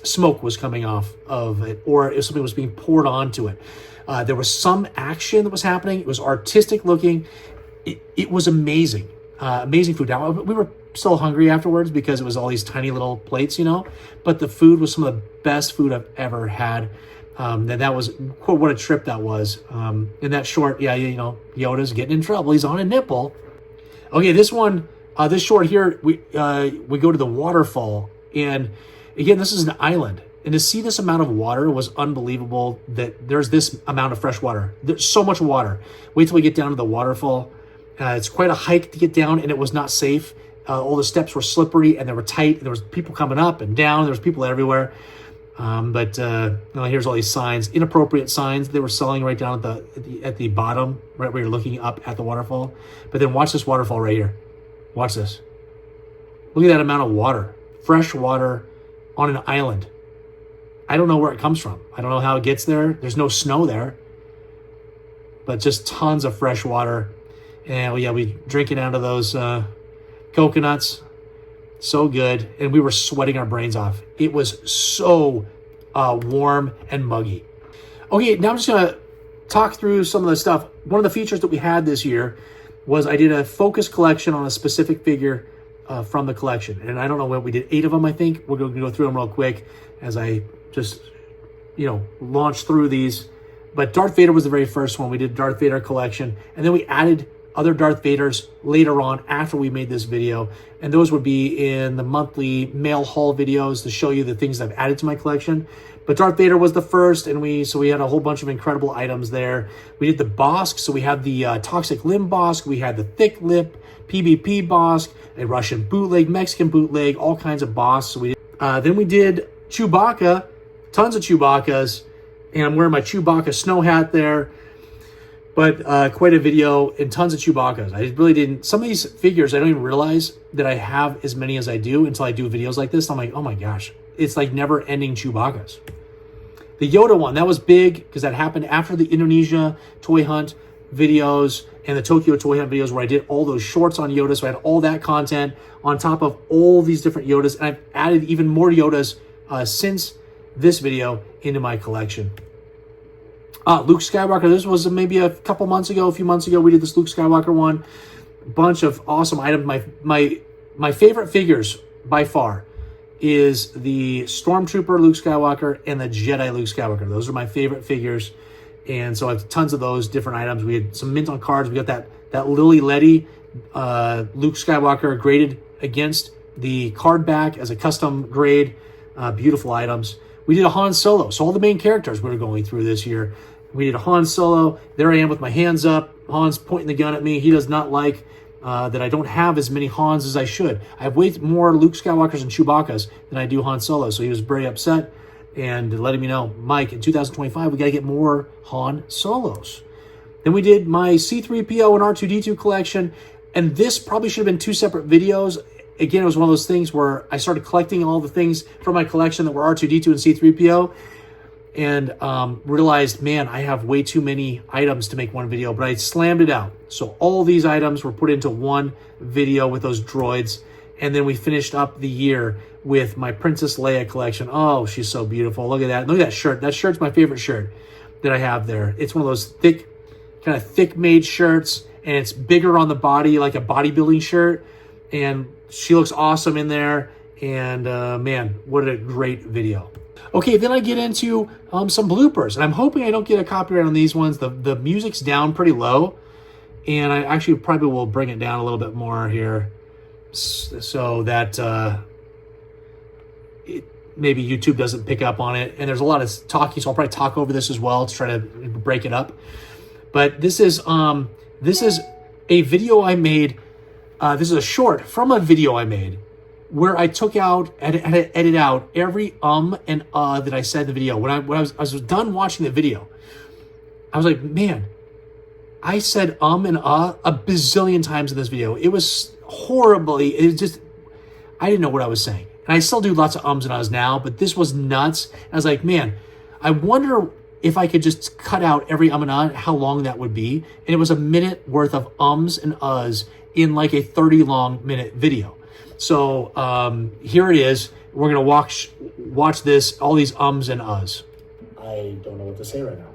smoke was coming off of it, or if something was being poured onto it. There was some action that was happening. It was artistic looking. It was amazing. Amazing food. Now, we were still hungry afterwards because it was all these tiny little plates, but the food was some of the best food I've ever had. And that was, what a trip that was. In that short, Yoda's getting in trouble. He's on a nipple. Okay, this short here, we go to the waterfall. And again, this is an island. And to see this amount of water was unbelievable, that there's this amount of fresh water. There's so much water. Wait till we get down to the waterfall. It's quite a hike to get down, and it was not safe. All the steps were slippery, and they were tight. There was people coming up and down. There was people everywhere. But here's all these signs, inappropriate signs they were selling right down at the bottom, right where you're looking up at the waterfall. But then watch this waterfall right here. Watch this. Look at that amount of water, fresh water on an island. I don't know where it comes from. I don't know how it gets there. There's no snow there, but just tons of fresh water. And we drinking out of those coconuts. So good. And we were sweating our brains off. It was so warm and muggy. Okay, now I'm just going to talk through some of the stuff. One of the features that we had this year was I did a focus collection on a specific figure from the collection. And I don't know what we did, 8 of them, I think. We're going to go through them real quick as I just, launch through these. But Darth Vader was the very first one. We did Darth Vader collection. And then we added other Darth Vaders later on after we made this video. And those would be in the monthly mail haul videos to show you the things I've added to my collection. But Darth Vader was the first, and we had a whole bunch of incredible items there. We did the Bosk, so we had the Toxic Limb Bosk, we had the Thick Lip, PvP Bosk, a Russian bootleg, Mexican bootleg, all kinds of Bosks. So we did. Then we did Chewbacca, tons of Chewbaccas, and I'm wearing my Chewbacca snow hat there. But quite a video and tons of Chewbaccas. I really didn't. Some of these figures, I don't even realize that I have as many as I do until I do videos like this. I'm like, oh my gosh, it's like never-ending Chewbaccas. The Yoda one, that was big because that happened after the Indonesia toy hunt videos and the Tokyo toy hunt videos where I did all those shorts on Yoda. So I had all that content on top of all these different Yodas. And I've added even more Yodas since this video into my collection. Luke Skywalker, this was maybe a few months ago, we did this Luke Skywalker one. Bunch of awesome items. My favorite figures by far is the Stormtrooper Luke Skywalker and the Jedi Luke Skywalker. Those are my favorite figures. And so I have tons of those different items. We had some mint on cards. We got that Lily Letty Luke Skywalker graded against the card back as a custom grade. Beautiful items. We did a Han Solo. So all the main characters we're going through this year. We did a Han Solo. There I am with my hands up. Han's pointing the gun at me. He does not like that I don't have as many Hans as I should. I have way more Luke Skywalkers and Chewbacca's than I do Han Solo. So he was very upset and letting me know, Mike, in 2025, we got to get more Han Solos. Then we did my C-3PO and R2-D2 collection. And this probably should have been 2 separate videos. Again, it was one of those things where I started collecting all the things from my collection that were R2-D2 and C-3PO and realized, man, I have way too many items to make one video, but I slammed it out. So all these items were put into one video with those droids, and then we finished up the year with my Princess Leia collection. Oh, she's so beautiful. Look at that. Look at that shirt. That shirt's my favorite shirt that I have there. It's one of those thick-made shirts, and it's bigger on the body, like a bodybuilding shirt, and she looks awesome in there, and man, what a great video. Okay, then I get into some bloopers, and I'm hoping I don't get a copyright on these ones. The music's down pretty low, and I actually probably will bring it down a little bit more here so that maybe YouTube doesn't pick up on it. And there's a lot of talking, so I'll probably talk over this as well to try to break it up. But this is a video I made. This is a short from a video I made where I took out, edit out every and that I said in the video. When I was done watching the video, I was like, man, I said and a bazillion times in this video. It was horribly, I didn't know what I was saying. And I still do lots of ums and ahs now, but this was nuts. And I was like, man, I wonder if I could just cut out every and ah, how long that would be. And it was a minute worth of ums and ahs in like a 30-minute video. So here it is. We're going to watch this, all these ums and ahs. I don't know what to say right now.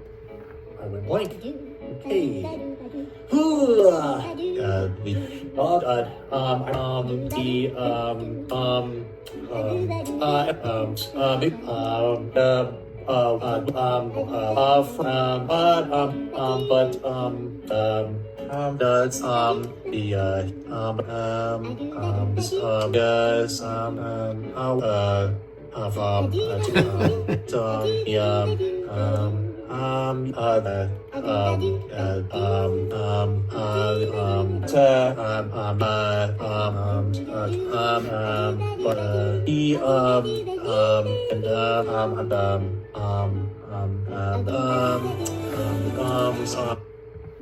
I went blank. Hey.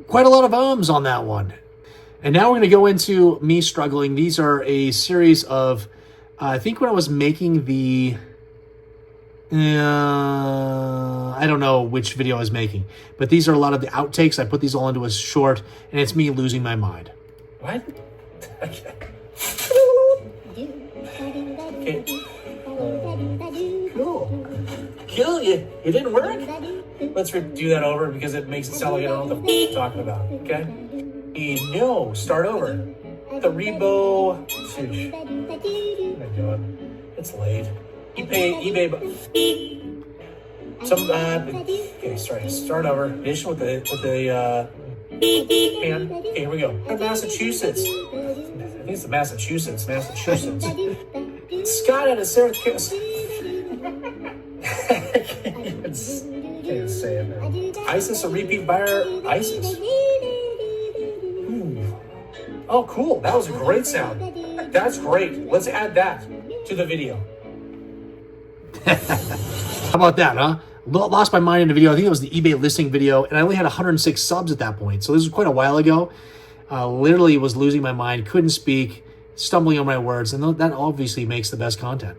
Quite a lot of ums on that one. And now we're going to go into me struggling. These are a series of, I think when I was making the, I don't know which video I was making, but these are a lot of the outtakes. I put these all into a short, and it's me losing my mind. What? Cool. You didn't work? Let's do that over because it makes it sound like I don't know what the f*** you're talking about, okay? No, start over. the Rebo. Sheesh. What am I doing? It's late. eBay. Okay, sorry. Start over. Edition with the and okay, here we go. Massachusetts. I think it's the Massachusetts. Scott out of South Carolina. Can't say it, man. ISIS, a repeat buyer. ISIS. Ooh. Oh, cool. That was a great sound. That's great. Let's add that to the video. How about that, huh? Lost my mind in the video. I think it was the eBay listing video, and I only had 106 subs at that point. So this was quite a while ago. Literally was losing my mind, couldn't speak, stumbling on my words, and that obviously makes the best content.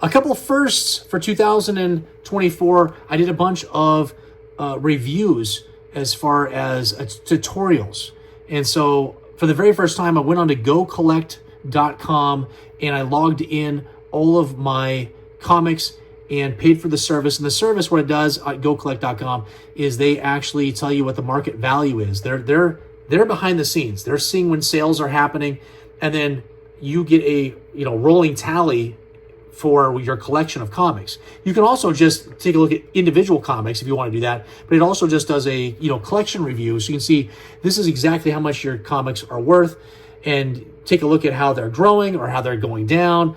A couple of firsts for 2024. I did a bunch of reviews as far as tutorials. And so for the very first time, I went on to gocollect.com and I logged in all of my comics and paid for the service. And the service, what it does at gocollect.com is they actually tell you what the market value is. They're behind the scenes. They're seeing when sales are happening, and then you get a rolling tally for your collection of comics. You can also just take a look at individual comics if you want to do that, but it also just does a collection review, so you can see this is exactly how much your comics are worth, and take a look at how they're growing or how they're going down.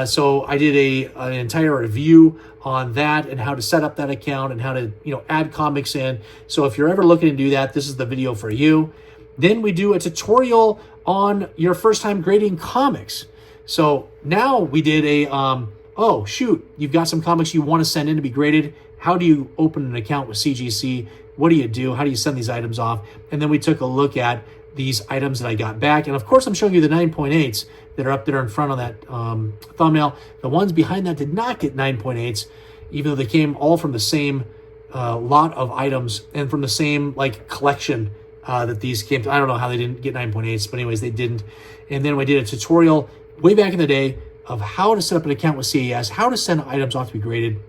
So I did an entire review on that and how to set up that account and how to add comics in. So if you're ever looking to do that, this is the video for you. Then we do a tutorial on your first time grading comics. So now we did oh shoot, you've got some comics you want to send in to be graded. How do you open an account with CGC? What do you do? How do you send these items off? And then we took a look at these items that I got back. And of course, I'm showing you the 9.8s that are up there in front of that thumbnail. The ones behind that did not get 9.8s, even though they came all from the same lot of items and from the same collection that these came to. I don't know how they didn't get 9.8s, but anyways, they didn't. And then we did a tutorial way back in the day of how to set up an account with CAS, how to send items off to be graded,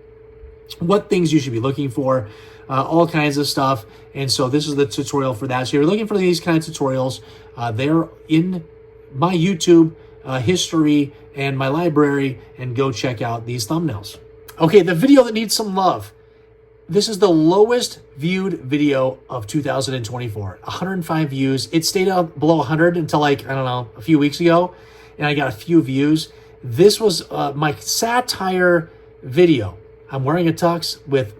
what things you should be looking for, all kinds of stuff. And so this is the tutorial for that. So you're looking for these kinds of tutorials. They're in my YouTube history and my library, and go check out these thumbnails. Okay, the video that needs some love. This is the lowest viewed video of 2024, 105 views. It stayed up below 100 until I don't know, a few weeks ago, and I got a few views. This was my satire video. I'm wearing a tux with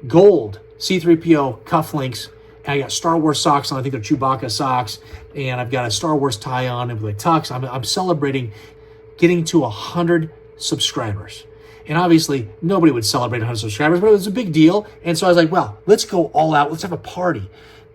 gold C-3PO cufflinks, and I got Star Wars socks on. I think they're Chewbacca socks, and I've got a Star Wars tie on and with a tux. I'm celebrating getting to 100 subscribers. And obviously, nobody would celebrate 100 subscribers, but it was a big deal. And so I was like, well, let's go all out. Let's have a party.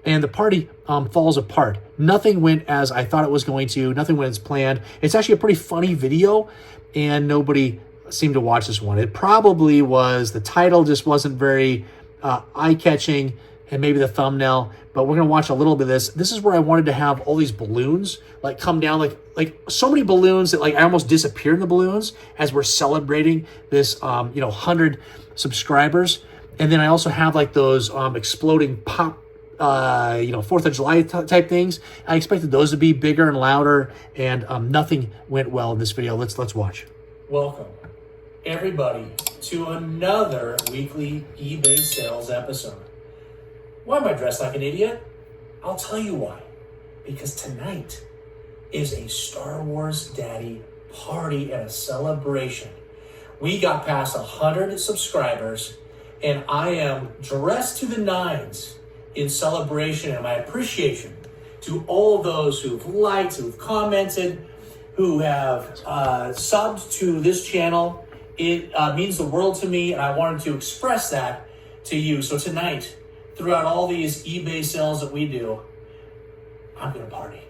And the party falls apart. Nothing went as I thought it was going to. Nothing went as planned. It's actually a pretty funny video, and nobody seemed to watch this one. It probably was, the title just wasn't very eye-catching, and maybe the thumbnail, but we're going to watch a little bit of this. This is where I wanted to have all these balloons come down, like so many balloons that I almost disappeared in the balloons as we're celebrating this 100 subscribers. And then I also have those exploding pop 4th of July type things. I expected those to be bigger and louder, and nothing went well in this video. Let's watch. Welcome, everybody, to another weekly eBay sales episode. Why am I dressed like an idiot? I'll tell you why. Because tonight is a Star Wars Daddy party and a celebration. We got past 100 subscribers, and I am dressed to the nines in celebration and my appreciation to all those who've liked, who've commented, who have subbed to this channel. It means the world to me, and I wanted to express that to you. So tonight, throughout all these eBay sales that we do, I'm going to party.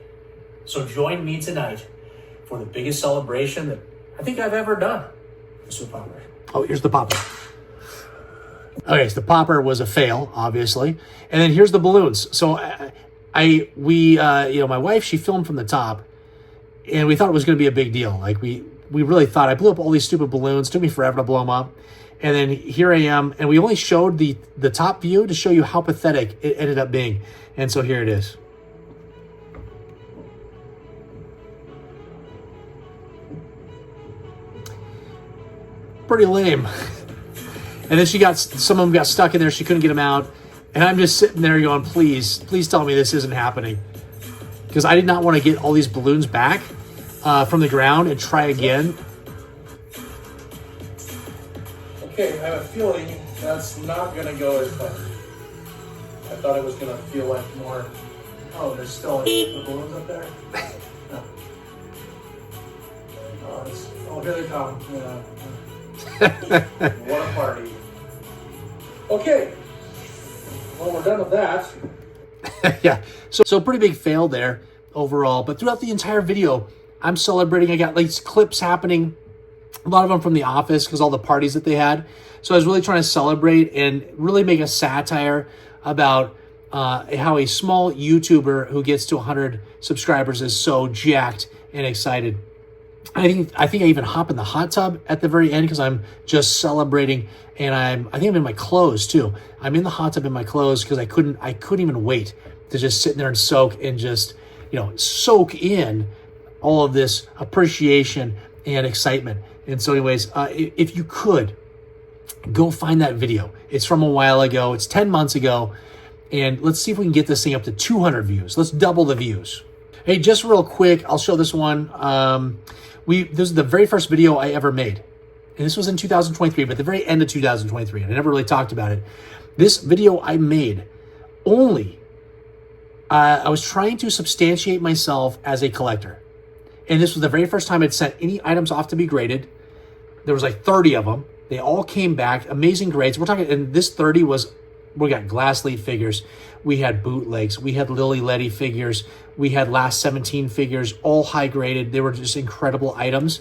So join me tonight for the biggest celebration that I think I've ever done. Mr. Popper. Oh, here's the popper. Okay, so the popper was a fail, obviously. And then here's the balloons. So my wife, she filmed from the top, and we thought it was going to be a big deal. We really thought, I blew up all these stupid balloons. It took me forever to blow them up. And then here I am, and we only showed the top view to show you how pathetic it ended up being. And so here it is. pretty lame. And then some of them got stuck in there. She couldn't get them out. And I'm just sitting there going, please tell me this isn't happening. Because I did not want to get all these balloons back from the ground and try again. Okay, I have a feeling that's not going to go as planned. I thought it was going to feel like more... Oh, there's still the balloons up there? No. Oh, here they come. Yeah. What a party. Okay. Well, we're done with that. Yeah. So pretty big fail there overall. But throughout the entire video, I'm celebrating. I got these clips happening. A lot of them from The Office because all the parties that they had. So I was really trying to celebrate and really make a satire about how a small YouTuber who gets to 100 subscribers is so jacked and excited. I think I even hop in the hot tub at the very end because I'm just celebrating, and I think I'm in my clothes too. I'm in the hot tub in my clothes because I couldn't even wait to just sit there and soak and just soak in all of this appreciation and excitement. And so, anyways, if you could go find that video, it's from a while ago. It's 10 months ago, and let's see if we can get this thing up to 200 views. Let's double the views. Hey, just real quick, I'll show this one. This is the very first video I ever made. And this was in 2023, but at the very end of 2023. And I never really talked about it. This video I made only, I was trying to substantiate myself as a collector. And this was the very first time I'd sent any items off to be graded. There was like 30 of them. They all came back, amazing grades. We're talking, and this 30 was, we got glass lead figures. We had bootlegs. We had Lily Letty figures. We had Last 17 figures, all high graded. They were just incredible items,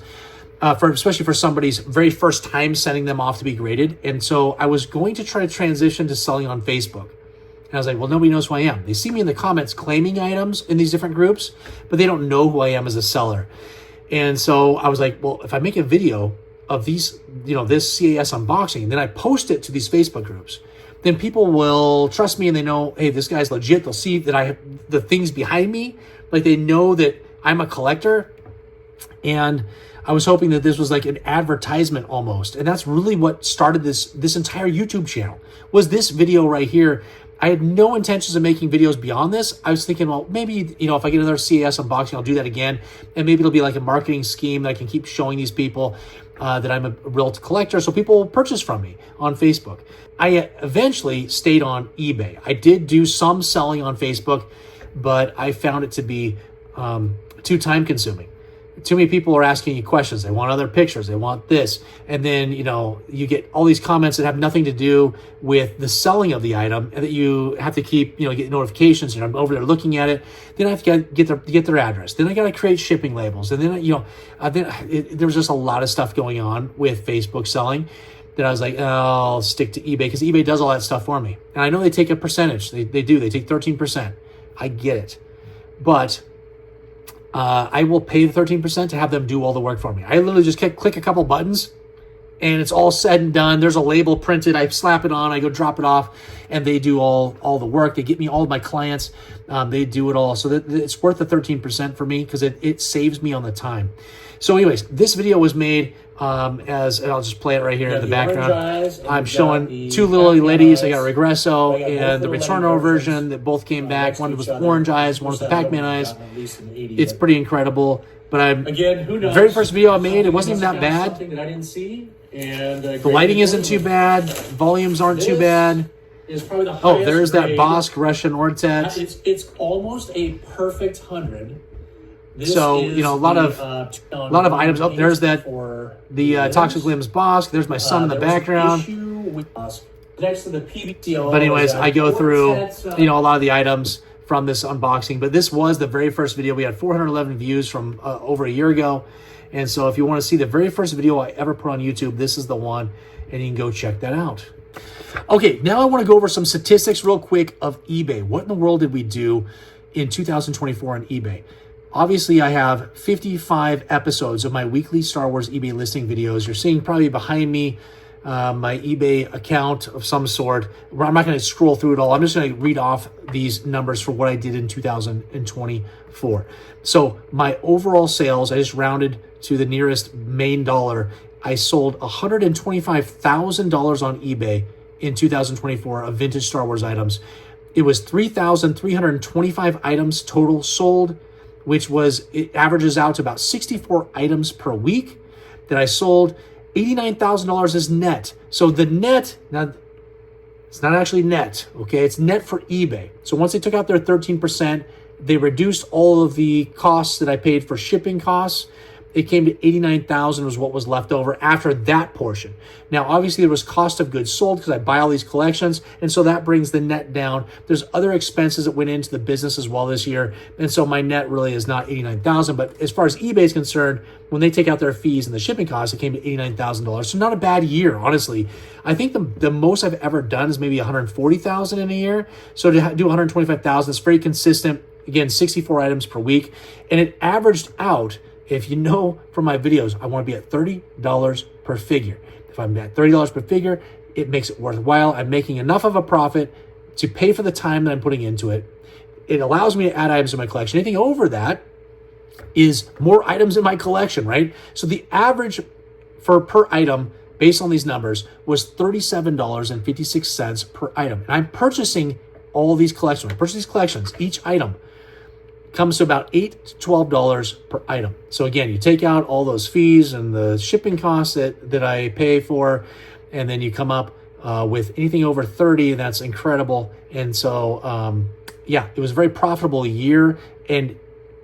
especially for somebody's very first time sending them off to be graded. And so I was going to try to transition to selling on Facebook. And I was like, well, nobody knows who I am. They see me in the comments claiming items in these different groups, but they don't know who I am as a seller. And so I was like, well, if I make a video of these, this CAS unboxing, and then I post it to these Facebook groups, then people will trust me and they know, hey, this guy's legit. They'll see that I have the things behind me. Like they know that I'm a collector. And I was hoping that this was like an advertisement almost. And that's really what started this entire YouTube channel, was this video right here. I had no intentions of making videos beyond this. I was thinking, well, maybe, if I get another CAS unboxing, I'll do that again. And maybe it'll be like a marketing scheme that I can keep showing these people that I'm a real collector, so people will purchase from me on Facebook. I eventually stayed on eBay. I did do some selling on Facebook, but I found it to be too time consuming. Too many people are asking you questions. They want other pictures. They want this. And then, you get all these comments that have nothing to do with the selling of the item, and that you have to keep, get notifications. I'm over there looking at it. Then I have to get their address. Then I got to create shipping labels. And then, there was just a lot of stuff going on with Facebook selling that I was like, oh, I'll stick to eBay, because eBay does all that stuff for me. And I know they take a percentage. They do. They take 13%. I get it. But I will pay the 13% to have them do all the work for me. I literally just click a couple buttons and it's all said and done. There's a label printed. I slap it on. I go drop it off and they do all the work. They get me all of my clients. They do it all. So that it's worth the 13% for me because it saves me on the time. So anyways, this video was made and I'll just play it right here in the background. I'm showing two Lily Letties. I got Regresso and the Returno version that both came back. One was the orange eyes, one was the Pac-Man eyes. It's pretty incredible. But the very first video I made, it wasn't even that bad. The lighting isn't too bad. Volumes aren't too bad. Oh, there's that Bosk Russian Ortet. It's almost a perfect 100. So, a lot of items. Oh, there's the Toxic Limbs Bosk. There's my son in the background. Next to the PBTO. But anyways, I go through, a lot of the items from this unboxing. But this was the very first video. We had 411 views from over a year ago. And so if you want to see the very first video I ever put on YouTube, this is the one. And you can go check that out. Okay, now I want to go over some statistics real quick of eBay. What in the world did we do in 2024 on eBay? Obviously, I have 55 episodes of my weekly Star Wars eBay listing videos. You're seeing probably behind me my eBay account of some sort. I'm not going to scroll through it all. I'm just going to read off these numbers for what I did in 2024. So my overall sales, I just rounded to the nearest main dollar, I sold $125,000 on eBay in 2024 of vintage Star Wars items. It was 3,325 items total sold, it averages out to about 64 items per week that I sold. $89,000 is net. So the net, now it's not actually net, okay? It's net for eBay. So once they took out their 13%, they reduced all of the costs that I paid for shipping costs. It came to $89,000 was what was left over after that portion. Now, obviously, there was cost of goods sold because I buy all these collections, and so that brings the net down. There's other expenses that went into the business as well this year, and so my net really is not $89,000. But as far as eBay is concerned, when they take out their fees and the shipping costs, it came to $89,000. So not a bad year, honestly. I think the most I've ever done is maybe $140,000 in a year. So to do $125,000, it's very consistent. Again, 64 items per week, and it averaged out. If you know from my videos, I want to be at $30 per figure. If I'm at $30 per figure, it makes it worthwhile. I'm making enough of a profit to pay for the time that I'm putting into it. It allows me to add items to my collection. Anything over that is more items in my collection, right? So the average for per item based on these numbers was $37.56 per item. And I'm purchasing all these collections. I purchase these collections, each item comes to about $8 to $12 per item. So again, you take out all those fees and the shipping costs that I pay for, and then you come up with anything over 30, and that's incredible. And so, it was a very profitable year. And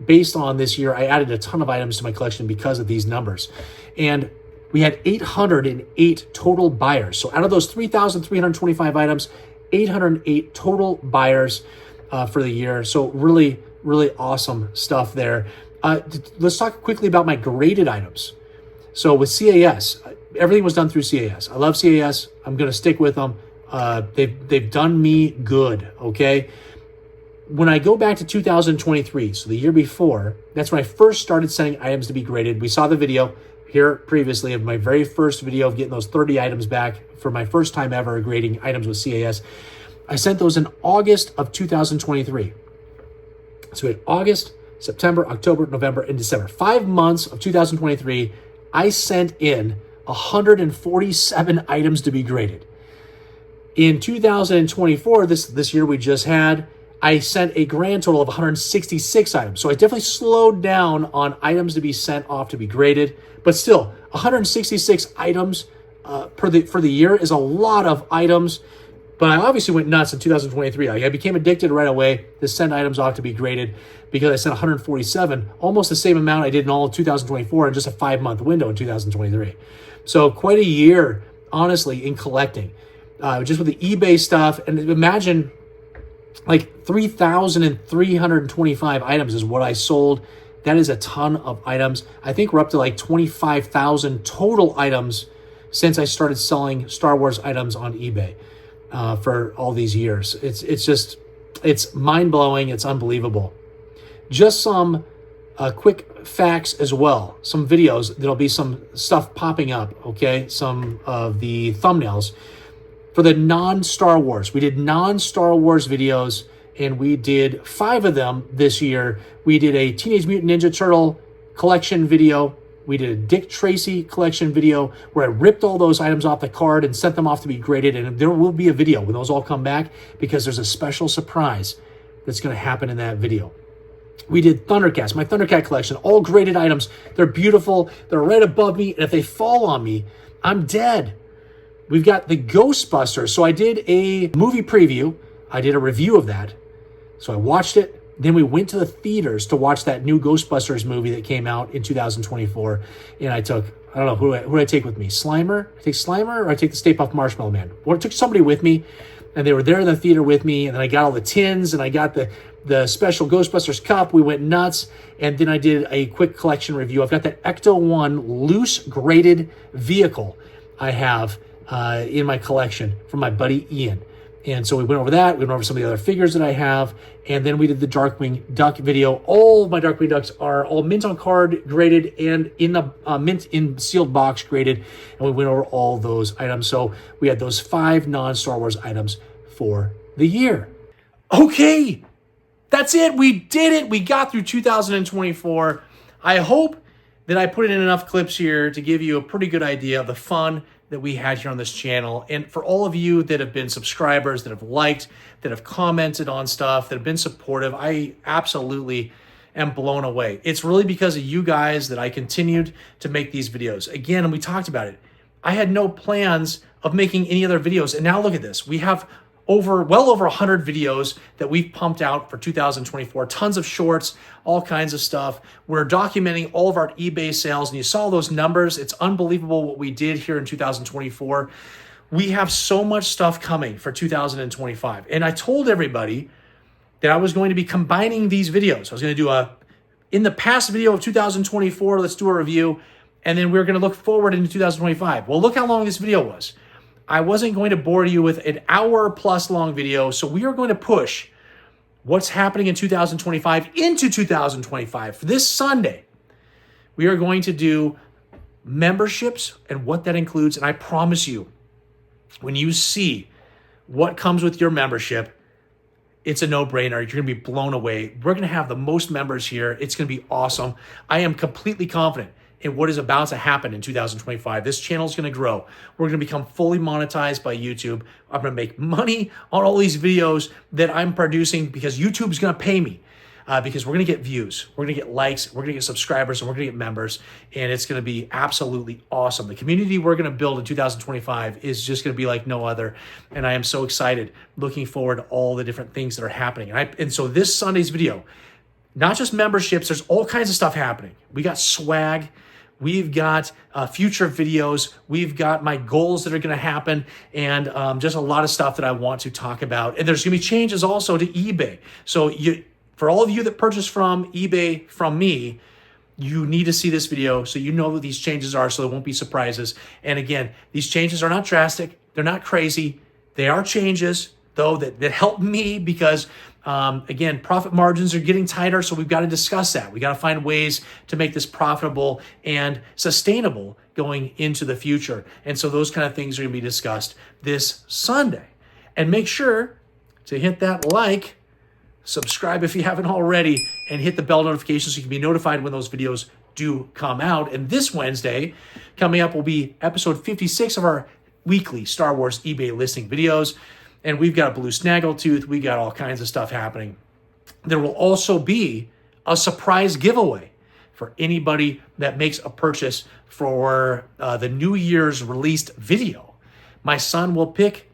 based on this year, I added a ton of items to my collection because of these numbers. And we had 808 total buyers. So out of those 3,325 items, 808 total buyers for the year. So really awesome stuff there. Let's talk quickly about my graded items. So with CAS, everything was done through CAS. I love CAS. I'm going to stick with them. They've done me good, okay? When I go back to 2023, so the year before, that's when I first started sending items to be graded. We saw the video here previously of my very first video of getting those 30 items back for my first time ever grading items with CAS. I sent those in August of 2023. So we had August, September, October, November, and December. 5 months of 2023, I sent in 147 items to be graded. In 2024, this year we just had, I sent a grand total of 166 items. So I definitely slowed down on items to be sent off to be graded, but still 166 items for the year is a lot of items. But I obviously went nuts in 2023. I became addicted right away to send items off to be graded because I sent 147, almost the same amount I did in all of 2024 in just a 5-month window in 2023. So quite a year, honestly, in collecting. Just with the eBay stuff, and imagine like 3,325 items is what I sold. That is a ton of items. I think we're up to like 25,000 total items since I started selling Star Wars items on eBay. For all these years. It's mind-blowing. It's unbelievable. Just some quick facts as well. Some videos, there'll be some stuff popping up, okay? Some of the thumbnails. For the non-Star Wars, we did non-Star Wars videos, and we did 5 of them this year. We did a Teenage Mutant Ninja Turtle collection video. We did a Dick Tracy collection video where I ripped all those items off the card and sent them off to be graded. And there will be a video when those all come back because there's a special surprise that's going to happen in that video. We did Thundercats, my Thundercat collection, all graded items. They're beautiful. They're right above me. And if they fall on me, I'm dead. We've got the Ghostbusters. So I did a movie preview. I did a review of that. So I watched it. Then we went to the theaters to watch that new Ghostbusters movie that came out in 2024. And I took, I don't know, who did I take with me? Slimer? I take Slimer or I take the Stay Puft Marshmallow Man? Well, I took somebody with me, and they were there in the theater with me. And then I got all the tins, and I got the special Ghostbusters cup. We went nuts. And then I did a quick collection review. I've got that Ecto-1 loose graded vehicle I have in my collection from my buddy Ian. And so we went over that. We went over some of the other figures that I have. And then we did the Darkwing Duck video. All of my Darkwing Ducks are all mint on card graded and in the mint in sealed box graded. And we went over all those items. So we had those 5 non-Star Wars items for the year. Okay, that's it. We did it. We got through 2024. I hope that I put in enough clips here to give you a pretty good idea of the fun that we had here on this channel. And for all of you that have been subscribers, that have liked, that have commented on stuff, that have been supportive, I absolutely am blown away. It's really because of you guys that I continued to make these videos. Again, and we talked about it, I had no plans of making any other videos. And now look at this. We have well over 100 videos that we've pumped out for 2024, tons of shorts, all kinds of stuff. We're documenting all of our eBay sales, and you saw those numbers. It's unbelievable what we did here in 2024. We have so much stuff coming for 2025. And I told everybody that I was going to be combining these videos. I was going to do in the past video of 2024, let's do a review, and then we're going to look forward into 2025. Well, look how long this video was. I wasn't going to bore you with an hour-plus long video, so we are going to push what's happening in 2025 into 2025. For this Sunday, we are going to do memberships and what that includes, and I promise you, when you see what comes with your membership, it's a no-brainer. You're going to be blown away. We're going to have the most members here. It's going to be awesome. I am completely confident in what is about to happen in 2025. This channel is going to grow. We're going to become fully monetized by YouTube. I'm going to make money on all these videos that I'm producing because YouTube is going to pay me because we're going to get views. We're going to get likes. We're going to get subscribers, and we're going to get members, and it's going to be absolutely awesome. The community we're going to build in 2025 is just going to be like no other, and I am so excited, looking forward to all the different things that are happening. And so this Sunday's video, not just memberships, there's all kinds of stuff happening. We got swag. We've got future videos. We've got my goals that are going to happen, and just a lot of stuff that I want to talk about. And there's going to be changes also to eBay. So for all of you that purchase from eBay from me, you need to see this video so you know what these changes are, so there won't be surprises. And again, these changes are not drastic. They're not crazy. They are changes, though, that help me because again, profit margins are getting tighter, so we've got to discuss that. We got to find ways to make this profitable and sustainable going into the future. And so those kind of things are going to be discussed this Sunday. And make sure to hit that like, subscribe if you haven't already, and hit the bell notification so you can be notified when those videos do come out. And this Wednesday, coming up, will be episode 56 of our weekly Star Wars eBay listing videos. And we've got a blue snaggletooth. We got all kinds of stuff happening. There will also be a surprise giveaway for anybody that makes a purchase for the New Year's released video. My son will pick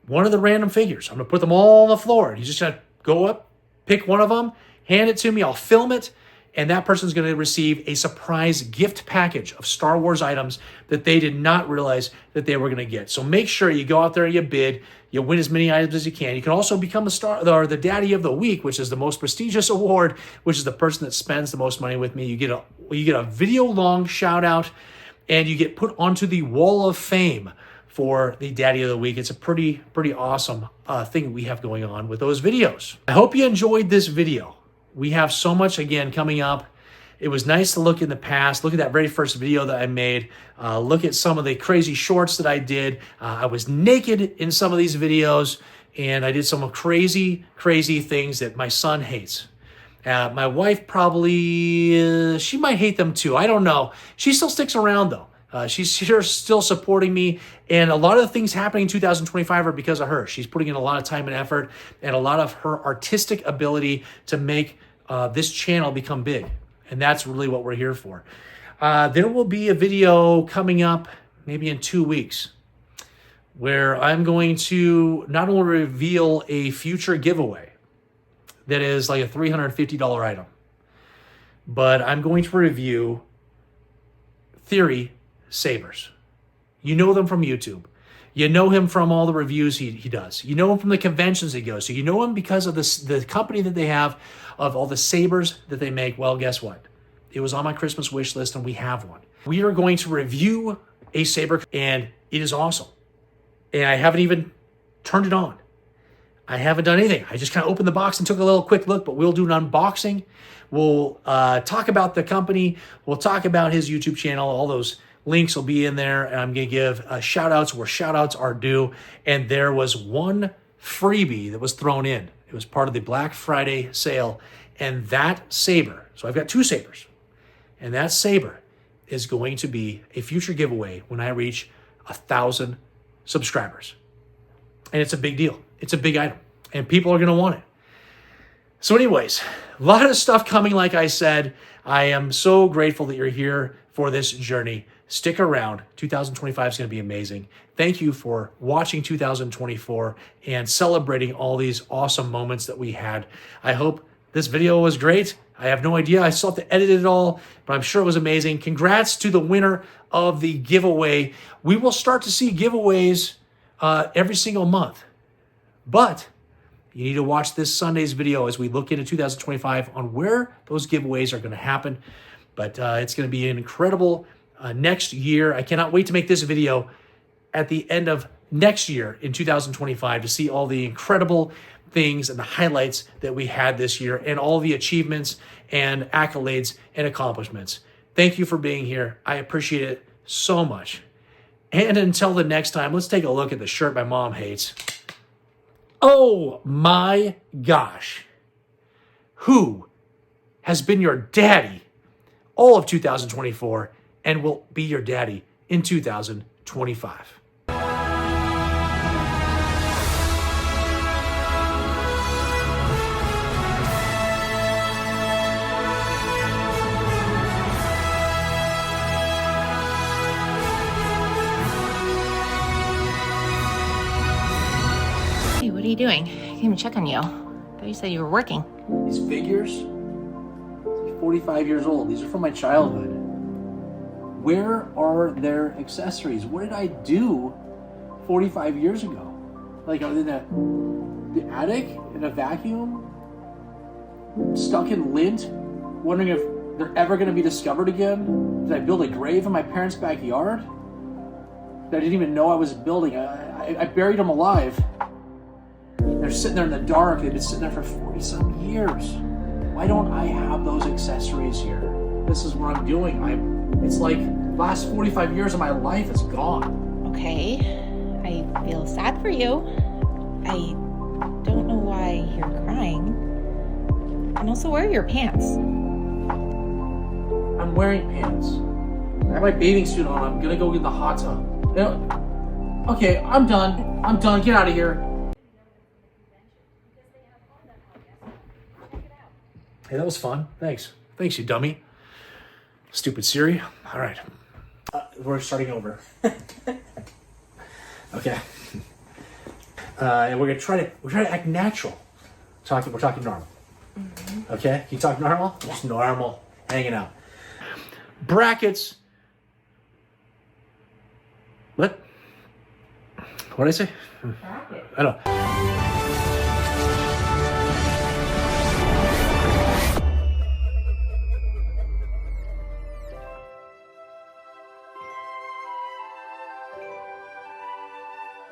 one of the random figures. I'm going to put them all on the floor. And he's just going to go up, pick one of them, hand it to me. I'll film it. And that person's going to receive a surprise gift package of Star Wars items that they did not realize that they were going to get. So make sure you go out there and you bid. You win as many items as you can. You can also become the Daddy of the Week, which is the most prestigious award, which is the person that spends the most money with me. You get a video-long shout-out, and you get put onto the Wall of Fame for the Daddy of the Week. It's a pretty awesome thing we have going on with those videos. I hope you enjoyed this video. We have so much, again, coming up. It was nice to look in the past, look at that very first video that I made, look at some of the crazy shorts that I did. I was naked in some of these videos, and I did some crazy things that my son hates. My wife probably, she might hate them too. I don't know. She still sticks around, though. She's still supporting me, and a lot of the things happening in 2025 are because of her. She's putting in a lot of time and effort and a lot of her artistic ability to make this channel become big, and that's really what we're here for. There will be a video coming up maybe in 2 weeks where I'm going to not only reveal a future giveaway that is like a $350 item, but I'm going to review Theory sabers. You know them from YouTube. You know him from all the reviews he does. You know him from the conventions he goes to. You know him because of the company that they have, of all the sabers that they make. Well, guess what? It was on my Christmas wish list, and we have one. We are going to review a saber, and it is awesome. And I haven't even turned it on. I haven't done anything. I just kind of opened the box and took a little quick look, but we'll do an unboxing. We'll talk about the company. We'll talk about his YouTube channel. All those links will be in there, and I'm going to give shout-outs where shout-outs are due. And there was one freebie that was thrown in. It was part of the Black Friday sale, and that saber, so I've got two sabers, And that saber is going to be a future giveaway when I reach 1,000 subscribers. And it's a big deal. It's a big item. And people are going to want it. So anyways, a lot of stuff coming, like I said. I am so grateful that you're here for this journey. Stick around. 2025 is going to be amazing. Thank you for watching 2024 and celebrating all these awesome moments that we had. I hope this video was great. I have no idea. I still have to edit it all, but I'm sure it was amazing. Congrats to the winner of the giveaway. We will start to see giveaways every single month. But you need to watch this Sunday's video as we look into 2025 on where those giveaways are going to happen. But it's going to be an incredible next year. I cannot wait to make this video at the end of next year in 2025 to see all the incredible things and the highlights that we had this year and all the achievements and accolades and accomplishments. Thank you for being here. I appreciate it so much. And until the next time, let's take a look at the shirt my mom hates. Oh my gosh. Who has been your daddy all of 2024 and will be your daddy in 2025? Hey, what are you doing? I can't even check on you. I thought you said you were working. These figures, 45 years old. These are from my childhood. Where are their accessories? What did I do 45 years ago? Like, I was in the attic, in a vacuum, stuck in lint, wondering if they're ever going to be discovered again? Did I build a grave in my parents' backyard that I didn't even know I was building? I buried them alive. They're sitting there in the dark. They've been sitting there for 40-some years. Why don't I have those accessories here? This is what I'm doing. It's like last 45 years of my life is gone. Okay, I feel sad for you. I don't know why you're crying. And also, where are your pants? I'm wearing pants. I have my bathing suit on. I'm gonna go get in the hot tub. Okay, I'm done. I'm done. Get out of here. Hey, that was fun. Thanks. Thanks, you dummy. Stupid Siri. All right. We're starting over. Okay. And we're gonna try to act natural. We're talking normal. Mm-hmm. Okay? Can you talk normal? Yeah. Just normal. Hanging out. Brackets. What? What did I say? Brackets. I don't know.